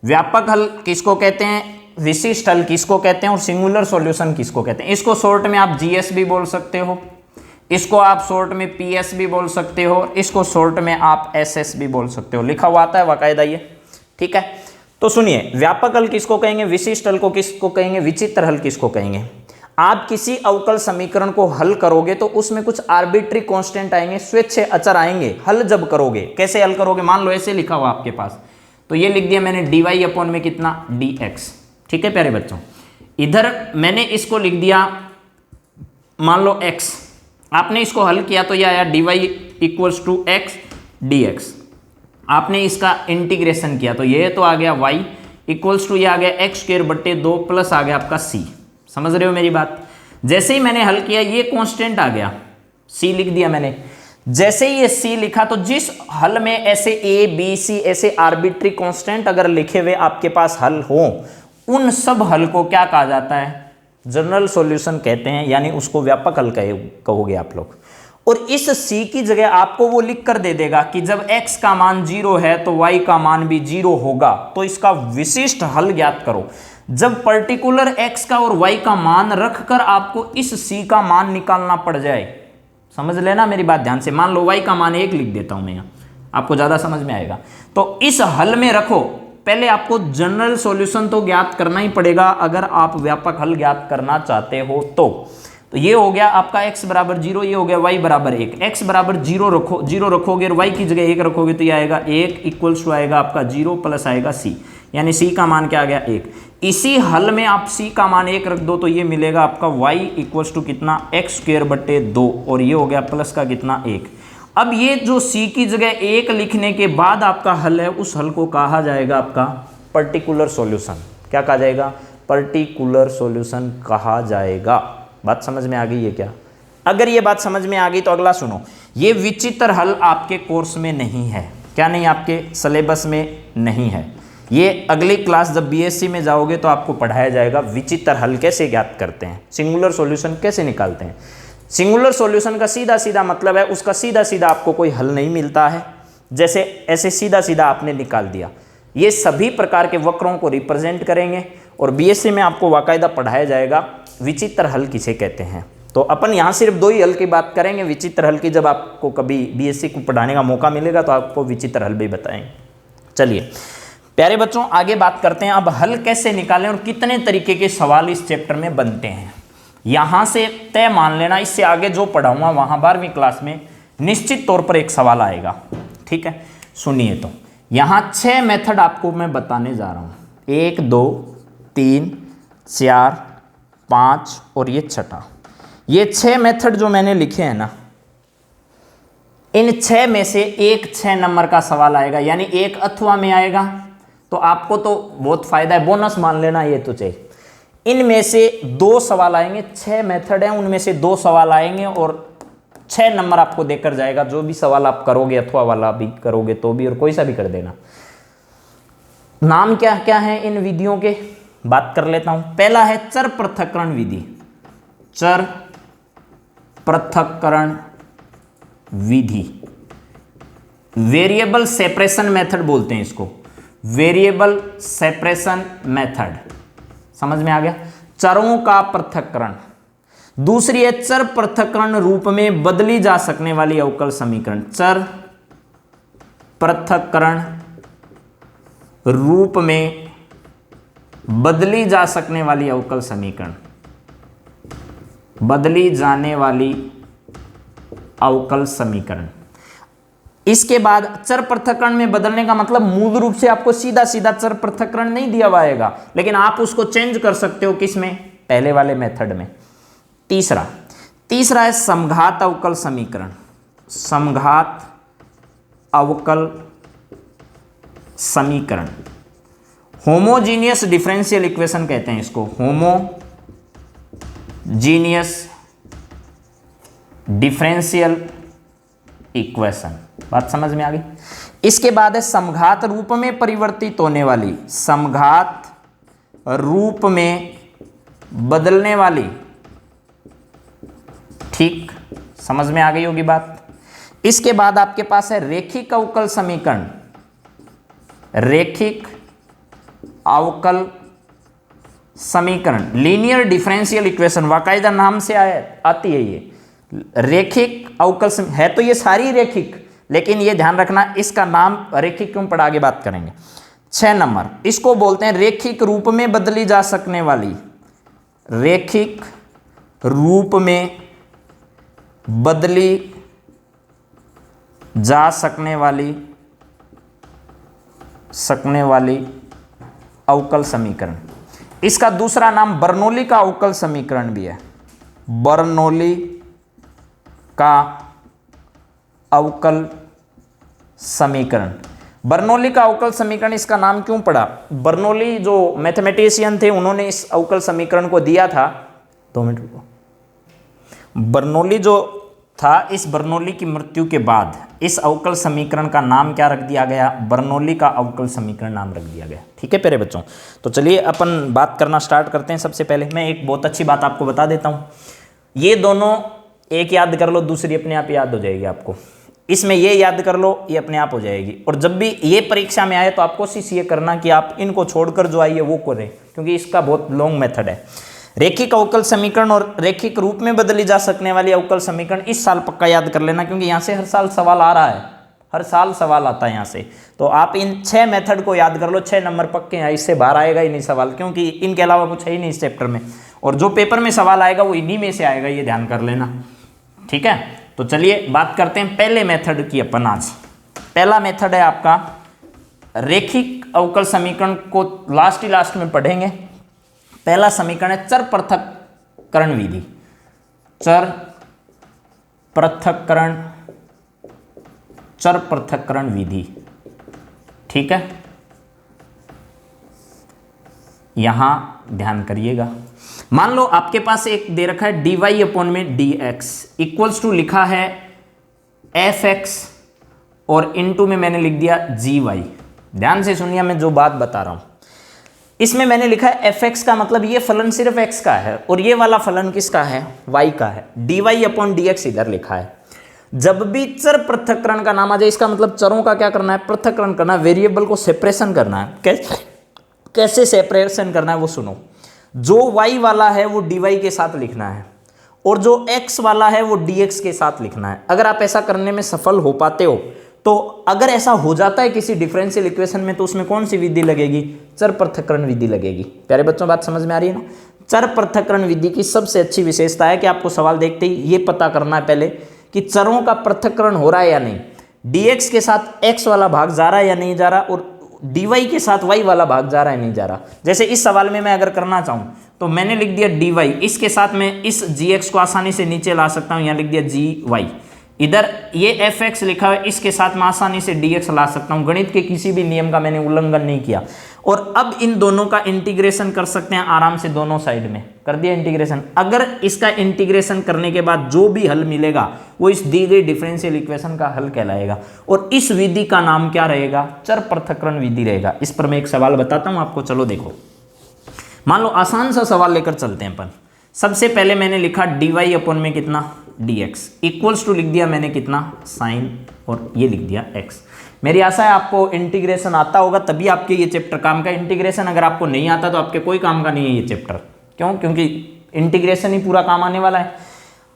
व्यापक हल किसको कहते हैं, विशिष्ट हल किसको कहते हैं और सिंगुलर सॉल्यूशन किसको कहते हैं। इसको शॉर्ट में आप जीएस भी बोल सकते हो, इसको आप शॉर्ट में पीएस भी बोल सकते हो, इसको शॉर्ट में आप एसएस भी बोल सकते हो। लिखा हुआ आता है बाकायदा ये। ठीक है, तो सुनिए, व्यापक हल किसको कहेंगे, विशिष्ट हल को किसको कहेंगे, विचित्र हल किसको कहेंगे। आप किसी अवकल समीकरण को हल करोगे तो उसमें कुछ आर्बिट्री कांस्टेंट आएंगे, स्वेच्छा अचर आएंगे। हल जब करोगे, कैसे हल करोगे, मान लो ऐसे लिखा हुआ आपके पास, तो ये लिख दिया मैंने dy अपॉन में कितना dx। ठीक है प्यारे बच्चों, इधर मैंने इसको लिख दिया मान लो x, आपने इसको हल किया तो ये आया dy equals to x dx। आपने इसका इंटीग्रेशन किया तो ये तो आ गया y इक्वल्स टू ये आ गया x स्क्वायर बट्टे 2 प्लस आ गया आपका c। समझ रहे हो मेरी बात। जैसे ही मैंने हल किया ये कांस्टेंट आ गया, सी लिख दिया मैंने। जैसे ही ये सी लिखा तो जिस हल में ऐसे ए बी सी ऐसे आर्बिट्री कांस्टेंट अगर लिखे हुए आपके पास हल हो, उन सब हल को क्या कहा जाता है? जनरल सॉल्यूशन कहते हैं, यानी उसको व्यापक हल कहोगे आप लोग। और इस सी की जगह आपको वो लिख कर दे देगा कि जब x का मान 0 है तो y का मान भी 0 होगा, तो इसका विशिष्ट हल ज्ञात करो। जब पर्टिकुलर x का और y का मान रखकर आपको इस c का मान निकालना पड़ जाए, समझ लेना मेरी बात ध्यान से। मान लो y का मान 1 लिख देता हूं मैं यहाँ, आपको ज्यादा समझ में आएगा। तो इस हल में रखो, पहले आपको जनरल सॉल्यूशन तो ज्ञात करना ही पड़ेगा अगर आप व्यापक हल ज्ञात करना चाहते हो। तो ये हो गया आपका x बराबर 0, ये हो गया y बराबर 1। x बराबर 0 रखोगे और y की जगह 1 रखोगे तो ये आएगा 1 इक्वल्स टू आएगा आपका 0 प्लस आएगा c, यानी c का मान क्या आ गया 1। इसी हल में आप c का मान 1 रख दो तो ये मिलेगा आपका y इक्वल्स टू कितना x स्क्वायर बटे 2, और ये हो गया प्लस का कितना 1। अब ये जो c की जगह 1 लिखने के बाद आपका हल है, उस हल को कहा जाएगा आपका पर्टिकुलर सॉल्यूशन। क्या कहा जाएगा? पर्टिकुलर सॉल्यूशन कहा जाएगा। बात समझ में आ गई है क्या? अगर ये बात समझ में आ गई तो अगला सुनो। ये विचित्र हल आपके कोर्स में नहीं है। क्या नहीं? आपके सिलेबस में नहीं है। ये अगली क्लास जब बीएससी में जाओगे तो आपको पढ़ाया जाएगा विचित्र हल कैसे ज्ञात करते हैं, सिंगुलर सॉल्यूशन कैसे निकालते हैं। सिंगुलर सॉल्यूशन का सीधा सीधा मतलब है उसका सीधा सीधा आपको कोई हल नहीं मिलता है, जैसे ऐसे सीधा सीधा आपने निकाल दिया। ये सभी प्रकार के वक्रों को रिप्रेजेंट करेंगे और बीएससी में आपको बाकायदा पढ़ाया जाएगा विचित्र हल किसे कहते हैं। तो अपन यहाँ सिर्फ 2 ही हल की बात करेंगे विचित्र हल की। जब आपको कभी बीएससी को पढ़ाने का मौका मिलेगा तो आपको विचित्र हल भी बताएंगे। चलिए प्यारे बच्चों, आगे बात करते हैं अब हल कैसे निकालें और कितने तरीके के सवाल इस चैप्टर में बनते हैं। यहाँ से तय मान लेना, इससे आगे जो पढ़ाऊंगा वहाँ 12वीं क्लास में निश्चित तौर पर एक सवाल आएगा। ठीक है, सुनिए। तो यहाँ 6 मेथड आपको मैं बताने जा रहा हूँ, 1 2 3 4 5 और ये छठा। ये 6 मेथड जो मैंने लिखे हैं ना, इन 6 में से एक 6 नंबर का सवाल आएगा, यानी एक अथवा में आएगा। तो आपको तो बहुत फायदा है, बोनस मान लेना ये तो चाहिए। इनमें से 2 सवाल आएंगे, 6 मेथड हैं उनमें से 2 सवाल आएंगे और 6 नंबर आपको देकर जाएगा। जो भी सवाल आप करोगे, अथवा वाला भी करोगे तो भी, और कोई सा भी कर देना। नाम क्या क्या है इन विधियों के, बात कर लेता हूं। पहला है चर पृथक्करण विधि। चर पृथक्करण विधि, वेरिएबल सेपरेशन मेथड बोलते हैं इसको, वेरिएबल सेपरेशन मेथड। समझ में आ गया? चरों का पृथक्करण। दूसरी है चर पृथक्करण रूप में बदली जा सकने वाली अवकल समीकरण। चर पृथक्करण रूप में बदली जा सकने वाली अवकल समीकरण, बदली जाने वाली अवकल समीकरण। इसके बाद चर पृथक्करण में बदलने का मतलब मूल रूप से आपको सीधा सीधा चर पृथक्करण नहीं दिया हुआ आएगा, लेकिन आप उसको चेंज कर सकते हो। किसमें? पहले वाले मेथड में। तीसरा है समघात अवकल समीकरण। समघात अवकल समीकरण, होमोजीनियस डिफरेंशियल इक्वेशन कहते हैं इसको, होमोजीनियस डिफरेंशियल इक्वेशन। बात समझ में आ गई? इसके बाद है समघात रूप में परिवर्तित होने वाली, समघात रूप में बदलने वाली। ठीक, समझ में आ गई होगी बात। इसके बाद आपके पास है रेखिक अवकल समीकरण, रेखिक अवकल समीकरण, लीनियर डिफरेंशियल इक्वेशन। वाकायदा नाम से आती है ये रेखिक अवकल है, तो ये सारी रेखिक, लेकिन ये ध्यान रखना इसका नाम रेखिक क्यों पड़ा, आगे बात करेंगे। 6 नंबर, इसको बोलते हैं रेखिक रूप में बदली जा सकने वाली, रेखिक रूप में बदली जा सकने वाली अवकल समीकरण। इसका दूसरा नाम बर्नौली का अवकल समीकरण भी है, बर्नौली का अवकल समीकरण। बर्नौली का अवकल समीकरण इसका नाम क्यों पड़ा? बर्नौली जो मैथमेटिशियन थे उन्होंने इस अवकल समीकरण को दिया था। 2 मिनट रुको। बर्नौली जो था, इस बर्नौली की मृत्यु के बाद इस अवकल समीकरण का नाम क्या रख दिया गया? बर्नौली का अवकल समीकरण नाम रख दिया गया। ठीक है प्यारे बच्चों, तो चलिए अपन बात करना स्टार्ट करते हैं। सबसे पहले मैं एक बहुत अच्छी बात आपको बता देता हूँ, ये दोनों एक याद कर लो, दूसरी अपने आप याद हो जाएगी आपको। इसमें ये याद कर लो, ये अपने आप हो जाएगी। और जब भी ये परीक्षा में आए तो आप कोशिश ये करना कि आप इनको छोड़कर जो आइए वो करें, क्योंकि इसका बहुत लॉन्ग मेथड है। रेखिक अवकल समीकरण और रेखिक रूप में बदली जा सकने वाली अवकल समीकरण इस साल पक्का याद कर लेना, क्योंकि यहाँ से हर साल सवाल आ रहा है, हर साल सवाल आता है यहाँ से। तो आप इन 6 मेथड को याद कर लो, 6 नंबर पक्के हैं, इससे बाहर आएगा ही नहीं सवाल, क्योंकि इनके अलावा कुछ है ही नहीं इस चैप्टर में। और जो पेपर में सवाल आएगा वो इन्हीं में से आएगा, ये ध्यान कर लेना। ठीक है, तो चलिए बात करते हैं पहले मेथड की अपन आज। पहला मेथड है आपका रेखिक अवकल समीकरण को लास्ट में पढ़ेंगे। पहला समीकरण है चर पृथक्करण विधि। चर पृथक्करण विधि। ठीक है, यहां ध्यान करिएगा। मान लो आपके पास एक दे रखा है dy अपॉन में dx इक्वल्स टू लिखा है fx और इनटू में मैंने लिख दिया gy। ध्यान से सुनिए मैं जो बात बता रहा हूं, इसमें मैंने लिखा है fx का मतलब ये फलन सिर्फ x का है और ये वाला फलन किसका है? y का है। dy अपॉन dx इधर लिखा है। जब भी चर पृथक्करण का नाम आ जाए, इसका मतलब चरों का क्या करना है? पृथक्करण करना है, वेरिएबल को सेपरेशन करना है। कैसे सेपरेशन करना है वो सुनो। जो y वाला है वो dy के साथ लिखना है और जो x वाला है वो dx के साथ लिखना है। अगर आप ऐसा करने में सफल हो पाते हो तो अगर ऐसा हो जाता है किसी डिफरेंशियल इक्वेशन में, तो उसमें कौन सी विधि लगेगी? चर पृथक्करण विधि लगेगी। प्यारे बच्चों बात समझ में आ रही है ना? चर पृथक्करण विधि की सबसे अच्छी विशेषता है कि आपको सवाल देखते ही ये पता करना है पहले कि चरों का पृथक्करण हो रहा है या नहीं, dx के साथ x वाला भाग जा रहा है या नहीं जा रहा, और dy के साथ y वाला भाग जा रहा है नहीं जा रहा। जैसे इस सवाल में मैं अगर करना चाहूं तो मैंने लिख दिया dy, इसके साथ मैं इस gx को आसानी से नीचे ला सकता हूं, यहां लिख दिया gy। इधर ये fx लिखा है, इसके साथ मैं आसानी से dx ला सकता हूं। गणित के किसी भी नियम का मैंने उल्लंघन नहीं किया। और अब इन दोनों का इंटीग्रेशन कर सकते हैं आराम से, दोनों साइड में कर दिया इंटीग्रेशन। अगर इसका इंटीग्रेशन करने के बाद जो भी हल मिलेगा वो इस दी गई डिफरेंशियल इक्वेशन का हल कहलाएगा। और इस विधि का नाम क्या रहेगा? चर पृथक्करण विधि रहेगा। इस पर मैं एक सवाल बताता हूं आपको, चलो देखो। मान लो आसान सा सवाल लेकर चलते हैं अपन। सबसे पहले मैंने लिखा dy अपॉन में कितना? dx इक्वल्स टू लिख दिया मैंने कितना? साइन, और ये लिख दिया x। मेरी आशा है आपको इंटीग्रेशन आता होगा, तभी आपके ये चैप्टर काम का। इंटीग्रेशन अगर आपको नहीं आता तो आपके कोई काम का नहीं है ये चैप्टर। क्यों? क्योंकि इंटीग्रेशन ही पूरा काम आने वाला है।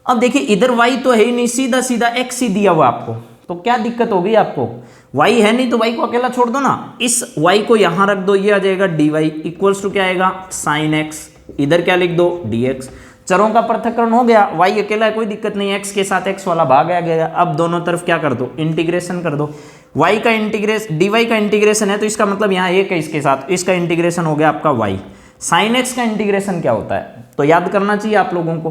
अब देखिए इधर y तो है ही नहीं, सीधा सीधा x ही दिया हुआ आपको, तो क्या दिक्कत हो गई आपको? y है नहीं तो y को अकेला छोड़ दो ना, इस y को यहां रख दो, ये आ जाएगा dy इक्वल्स टू क्या आएगा? Sine x। इधर क्या लिख दो? dx। चरों का पृथक्करण हो गया, y अकेला है कोई दिक्कत नहीं, x के साथ x वाला भाग आ गया। अब दोनों तरफ क्या कर दो? इंटीग्रेशन कर दो। y का इंटीग्रेशन, dy का इंटीग्रेशन है तो इसका मतलब यहाँ एक है, इसके साथ इसका इंटीग्रेशन हो गया आपका y। साइन x का इंटीग्रेशन क्या होता है? तो याद करना चाहिए आप लोगों को।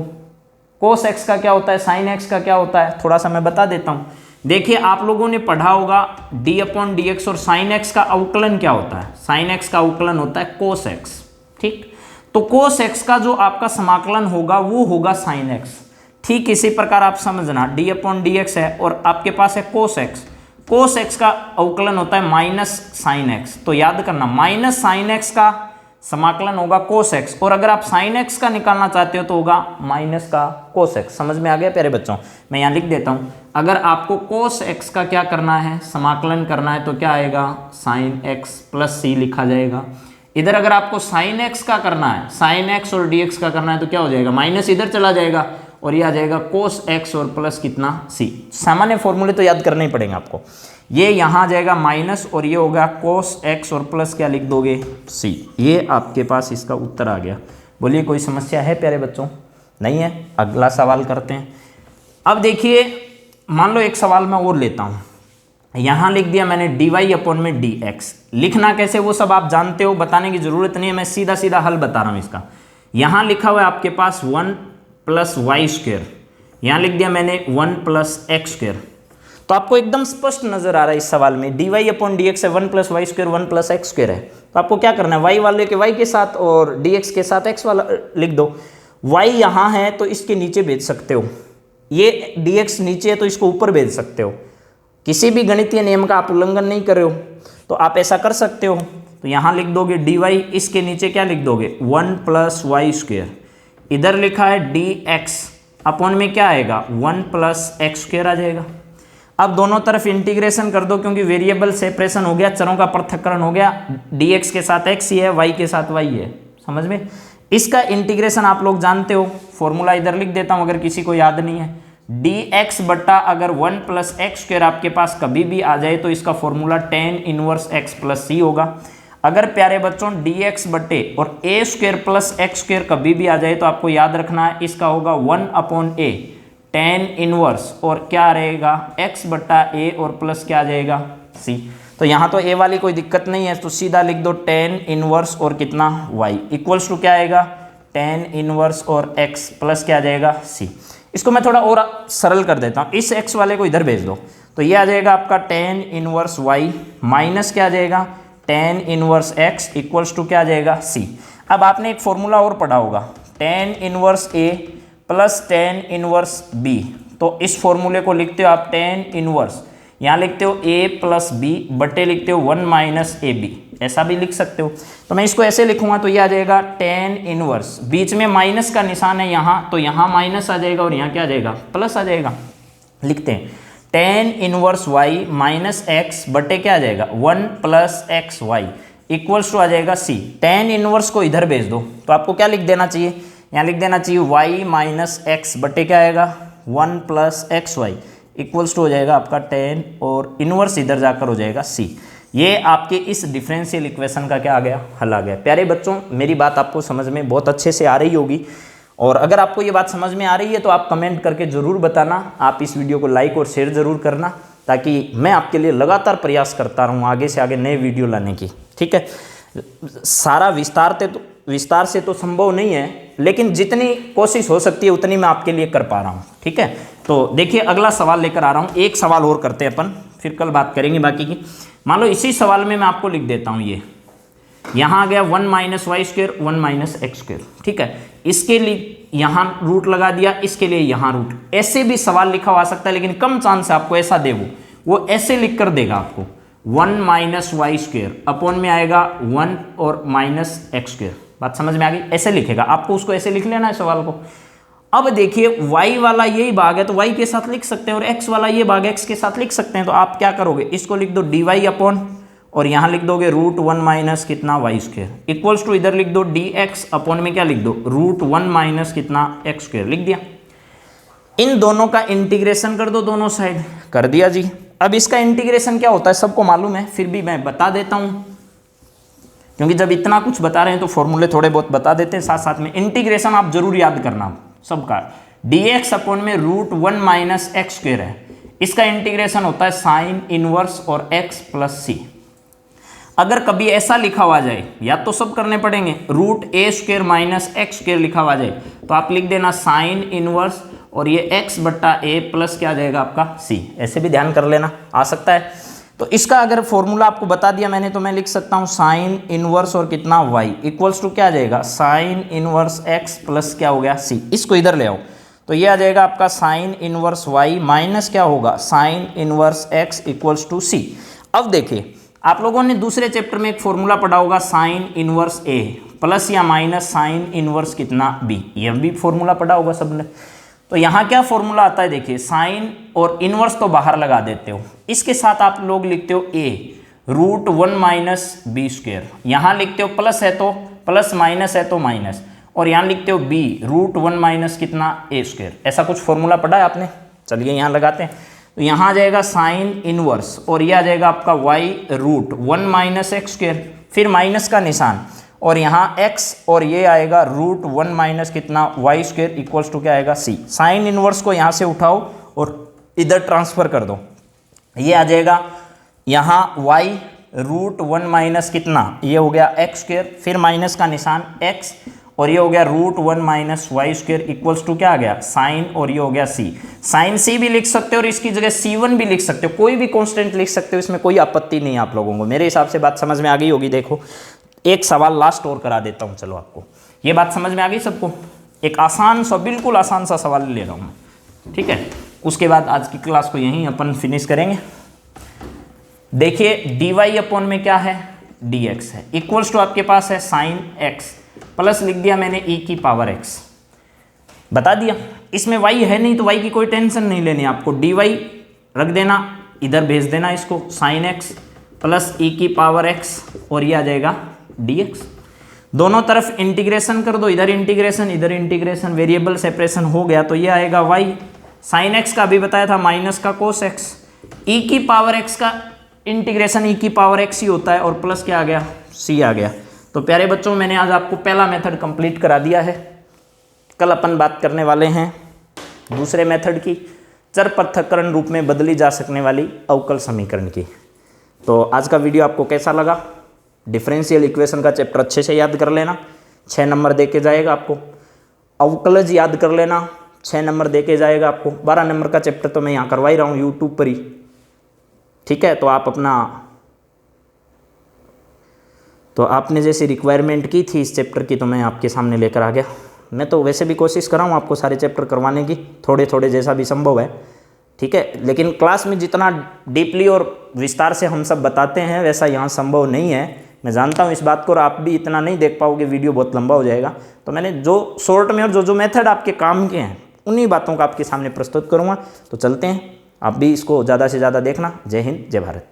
कोस x का क्या होता है? साइन x का क्या होता है? थोड़ा सा मैं बता देता हूँ। देखिए आप लोगों ने पढ़ा होगा d अपॉन dx, और साइन x का अवकलन क्या होता है? साइन x का अवकलन होता है कोस x। ठीक, तो कोस x का जो आपका समाकलन होगा वो होगा साइन x। ठीक इसी प्रकार आप समझना, d अपॉन dx है और आपके पास है कोस x। कोस x का अवकलन होता है माइनस साइन x। तो याद करना माइनस साइन x का समाकलन होगा कोस x, और अगर आप साइन x का निकालना चाहते हो तो होगा माइनस का कोस x। समझ में आ गया प्यारे बच्चों? मैं यहाँ लिख देता हूँ, अगर आपको कोस x का क्या करना है? समाकलन करना है, तो क्या आएगा? साइन x प्लस c लिखा जाएगा। इधर अगर आपको साइन x का करना है, साइन x और dx का करना है, तो क्या हो जाएगा? माइनस इधर चला जाएगा और ये आ जाएगा कोस x और प्लस कितना? c। सामान्य फॉर्मूले तो याद करने ही पड़ेंगे आपको। ये यहाँ आ जाएगा माइनस और ये होगा कोस x और प्लस क्या लिख दोगे? c। ये आपके पास इसका उत्तर आ गया। बोलिए कोई समस्या है प्यारे बच्चों? नहीं है? अगला सवाल करते हैं। अब देखिए मान लो एक सवाल मैं और लेता हूँ। यहाँ लिख दिया मैंने dy अपॉन में dx। लिखना कैसे वो सब आप जानते हो, बताने की जरूरत नहीं है, मैं सीधा सीधा हल बता रहा हूँ इसका। यहाँ लिखा हुआ है आपके पास 1 प्लस वाई स्क्वेयर, यहाँ लिख दिया मैंने 1 प्लस एक्स स्क्वेयर। तो आपको एकदम स्पष्ट नजर आ रहा है इस सवाल में dy अपॉन dx है 1 plus y square 1 plus x square है। तो आपको क्या करना है? y वाले के y के साथ और dx के साथ x वाला लिख दो। y यहाँ है तो इसके नीचे भेज सकते हो, ये dx नीचे है तो इसको ऊपर भेज सकते हो, किसी भी गणितीय नियम का आप उल्लंघन नहीं कर रहे हो तो आप ऐसा कर सकते हो। तो यहाँ लिख दोगे dy, इसके नीचे क्या लिख दोगे 1 + y², इधर लिखा है dx, अपॉन में क्या आएगा 1 + x² आ जाएगा। अब दोनों तरफ इंटीग्रेशन कर दो, क्योंकि वेरिएबल सेपरेशन हो गया, चरों का पृथक्करण हो गया, dx के साथ x ही है, y के साथ y है, समझ में। इसका इंटीग्रेशन आप लोग जानते हो, फॉर्मूला इधर लिख देता हूं अगर किसी को याद नहीं है। dx बटा अगर 1 + x² आपके पास कभी भी आ जाए तो इसका formula tan inverse x + c होगा। अगर प्यारे बच्चों dx बटे और a² + x² कभी भी आ जाए तो आपको याद रखना है इसका होगा 1/a tan इनवर्स और क्या रहेगा x बटा a और प्लस क्या आ जाएगा c। तो यहाँ तो a वाली कोई दिक्कत नहीं है, तो सीधा लिख दो tan इनवर्स और कितना y इक्वल्स टू क्या आएगा tan इनवर्स और x प्लस क्या आ जाएगा c। इसको मैं थोड़ा और सरल कर देता हूँ, इस x वाले को इधर भेज दो तो ये आ जाएगा आपका tan इनवर्स y माइनस क्या आ जाएगा tan inverse x equals to क्या आ जाएगा c। अब आपने एक फॉर्मूला और पढ़ा होगा tan inverse a plus tan inverse b, तो इस फॉर्मूले को लिखते हो आप tan इनवर्स, यहाँ लिखते हो a + b बटे लिखते हो 1 - ab, ऐसा भी लिख सकते हो। तो मैं इसको ऐसे लिखूंगा तो ये आ जाएगा tan इनवर्स, बीच में माइनस का निशान है यहाँ, तो यहाँ माइनस आ जाएगा और यहाँ क्या आ जाएगा प्लस आ जाएगा। लिखते हैं tan inverse y minus x बटे क्या आ जाएगा 1 + xy इक्वल्स टू आ जाएगा c। tan इनवर्स को इधर भेज दो तो आपको क्या लिख देना चाहिए, यहाँ लिख देना चाहिए y माइनस x बटे क्या आएगा 1 + xy इक्वल्स टू हो जाएगा आपका tan और इनवर्स इधर जाकर हो जाएगा c। ये आपके इस डिफरेंशियल इक्वेशन का क्या आ गया हल आ गया। प्यारे बच्चों मेरी बात आपको समझ में बहुत अच्छे से आ रही होगी, और अगर आपको ये बात समझ में आ रही है तो आप कमेंट करके ज़रूर बताना, आप इस वीडियो को लाइक और शेयर ज़रूर करना ताकि मैं आपके लिए लगातार प्रयास करता रहूँ आगे से आगे नए वीडियो लाने की, ठीक है। सारा विस्तार से तो संभव नहीं है, लेकिन जितनी कोशिश हो सकती है उतनी मैं आपके लिए कर पा रहा हूँ, ठीक है। तो देखिए अगला सवाल लेकर आ रहा हूँ, एक सवाल और करते हैं अपन, फिर कल बात करेंगे बाकी की। मान लो इसी सवाल में मैं आपको लिख देता हूँ, ये यहाँ आ गया 1 - y² 1 - x², ठीक है। इसके लिए यहाँ रूट लगा दिया, इसके लिए यहाँ रूट, ऐसे भी सवाल लिखा हुआ सकता है, लेकिन कम चांस है आपको ऐसा दे वो ऐसे लिख कर देगा आपको 1 - y² अपॉन में आएगा 1 और -x²। बात समझ में आ गई, ऐसे लिखेगा, आपको उसको ऐसे लिख लेना है सवाल को। अब देखिए y वाला यही भाग है तो y के साथ लिख सकते हैं, और x वाला ये भाग x के साथ लिख सकते हैं, तो आप क्या करोगे इसको लिख दो dy अपॉन और यहाँ लिख दोगे √1 माइनस कितना y² इक्वल्स टू इधर लिख दो dx अपॉन में क्या लिख दो √1 माइनस कितना x² लिख दिया। इन दोनों का इंटीग्रेशन कर दो दोनों साइड, कर दिया जी। अब इसका इंटीग्रेशन क्या होता है सबको मालूम है, फिर भी मैं बता देता हूँ, क्योंकि जब इतना कुछ बता रहे हैं तो फॉर्मूले थोड़े बहुत बता देते हैं साथ साथ में। इंटीग्रेशन आप जरूर याद करना सबका, dx अपॉन में √1 माइनस x² है, इसका इंटीग्रेशन होता है साइन इनवर्स और x + c। अगर कभी ऐसा लिखा हुआ जाए, या तो सब करने पड़ेंगे, √a² माइनस x² लिखा हुआ जाए तो आप लिख देना साइन इनवर्स और ये x बट्टा a प्लस क्या आ जाएगा आपका c, ऐसे भी ध्यान कर लेना आ सकता है। तो इसका अगर फॉर्मूला आपको बता दिया मैंने तो मैं लिख सकता हूँ साइन इनवर्स और कितना y इक्वल्स टू क्या आ जाएगा साइन इनवर्स x प्लस क्या हो गया c। इसको इधर ले आओ तो ये आ जाएगा आपका साइन इनवर्स y माइनस क्या होगा sine inverse x equals to c। अब देखिए आप लोगों ने दूसरे चैप्टर में एक फॉर्मूला पढ़ा होगा साइन इनवर्स a प्लस या माइनस साइन इनवर्स कितना b, यह भी फॉर्मूला पढ़ा होगा सबने। तो यहाँ क्या फॉर्मूला आता है देखिए, साइन और इनवर्स तो बाहर लगा देते हो, इसके साथ आप लोग लिखते हो a √1 माइनस b², यहाँ लिखते हो प्लस है तो प्लस, माइनस है तो माइनस, और यहाँ लिखते हो b √1 माइनस कितना a²। ऐसा कुछ फॉर्मूला पढ़ा है आपने, चलिए यहाँ लगाते हैं। तो यहाँ आ जाएगा साइन इनवर्स और ये आ जाएगा आपका y √1 माइनस x², फिर माइनस का निशान और यहाँ x और ये आएगा √1 माइनस कितना y² इक्वल्स टू क्या आएगा c। साइन इनवर्स को यहाँ से उठाओ और इधर ट्रांसफर कर दो, ये आ जाएगा यहाँ y √1 माइनस कितना, ये हो गया x², फिर माइनस का निशान x और ये हो गया √1 माइनस y² इक्वल्स टू क्या आ गया साइन, और ये हो गया c। साइन c भी लिख सकते हो और इसकी जगह c1 भी लिख सकते हो, कोई भी कांस्टेंट लिख सकते हो, इसमें कोई आपत्ति नहीं है आप लोगों को। मेरे हिसाब से बात समझ में आ गई होगी। देखो एक सवाल लास्ट और करा देता हूँ, चलो आपको ये बात समझ में आ गई सबको। एक आसान सा, बिल्कुल आसान सा सवाल ले रहा हूँ मैं, ठीक है, उसके बाद आज की क्लास को यहीं अपन फिनिश करेंगे। देखिए dy अपॉन में क्या है, dx है, इक्वल्स टू आपके पास है साइन x प्लस लिख दिया मैंने e की पावर x, बता दिया। इसमें y है नहीं तो y की कोई टेंशन नहीं लेनी आपको, dy रख देना, इधर भेज देना इसको, साइन x प्लस e की पावर x और ये आ जाएगा dx। दोनों तरफ इंटीग्रेशन कर दो, इधर इंटीग्रेशन, वेरिएबल सेपरेशन हो गया तो ये आएगा y, साइन x का अभी बताया था माइनस का कोस x, e की पावर x का इंटीग्रेशन e की पावर x ही होता है और प्लस क्या आ गया, c आ गया। तो प्यारे बच्चों मैंने आज आपको पहला मेथड कंप्लीट करा दिया है। कल अपन बात करने वाले हैं दूसरे मेथड की, चर पृथक्करण रूप में बदली जा सकने वाली अवकल समीकरण की। तो आज का वीडियो आपको कैसा लगा? डिफरेंशियल इक्वेशन का चैप्टर अच्छे से याद कर लेना, 6 नंबर दे के जाएगा आपको। अवकलज याद कर लेना, 6 नंबर दे के जाएगा आपको। 12 नंबर का चैप्टर तो मैं यहाँ करवा ही रहा हूँ यूट्यूब पर ही, ठीक है। तो आपने जैसी रिक्वायरमेंट की थी इस चैप्टर की तो मैं आपके सामने लेकर आ गया। मैं तो वैसे भी कोशिश कर रहा हूँ आपको सारे चैप्टर करवाने की, थोड़े थोड़े जैसा भी संभव है, ठीक है। लेकिन क्लास में जितना डीपली और विस्तार से हम सब बताते हैं वैसा यहाँ संभव नहीं है, मैं जानता हूँ इस बात को, और आप भी इतना नहीं देख पाओगे, वीडियो बहुत लंबा हो जाएगा। तो मैंने जो शॉर्ट में और जो मेथड आपके काम के हैं उन्हीं बातों का आपके सामने प्रस्तुत करूँगा। तो चलते हैं, आप भी इसको ज़्यादा से ज़्यादा देखना। जय हिंद, जय भारत।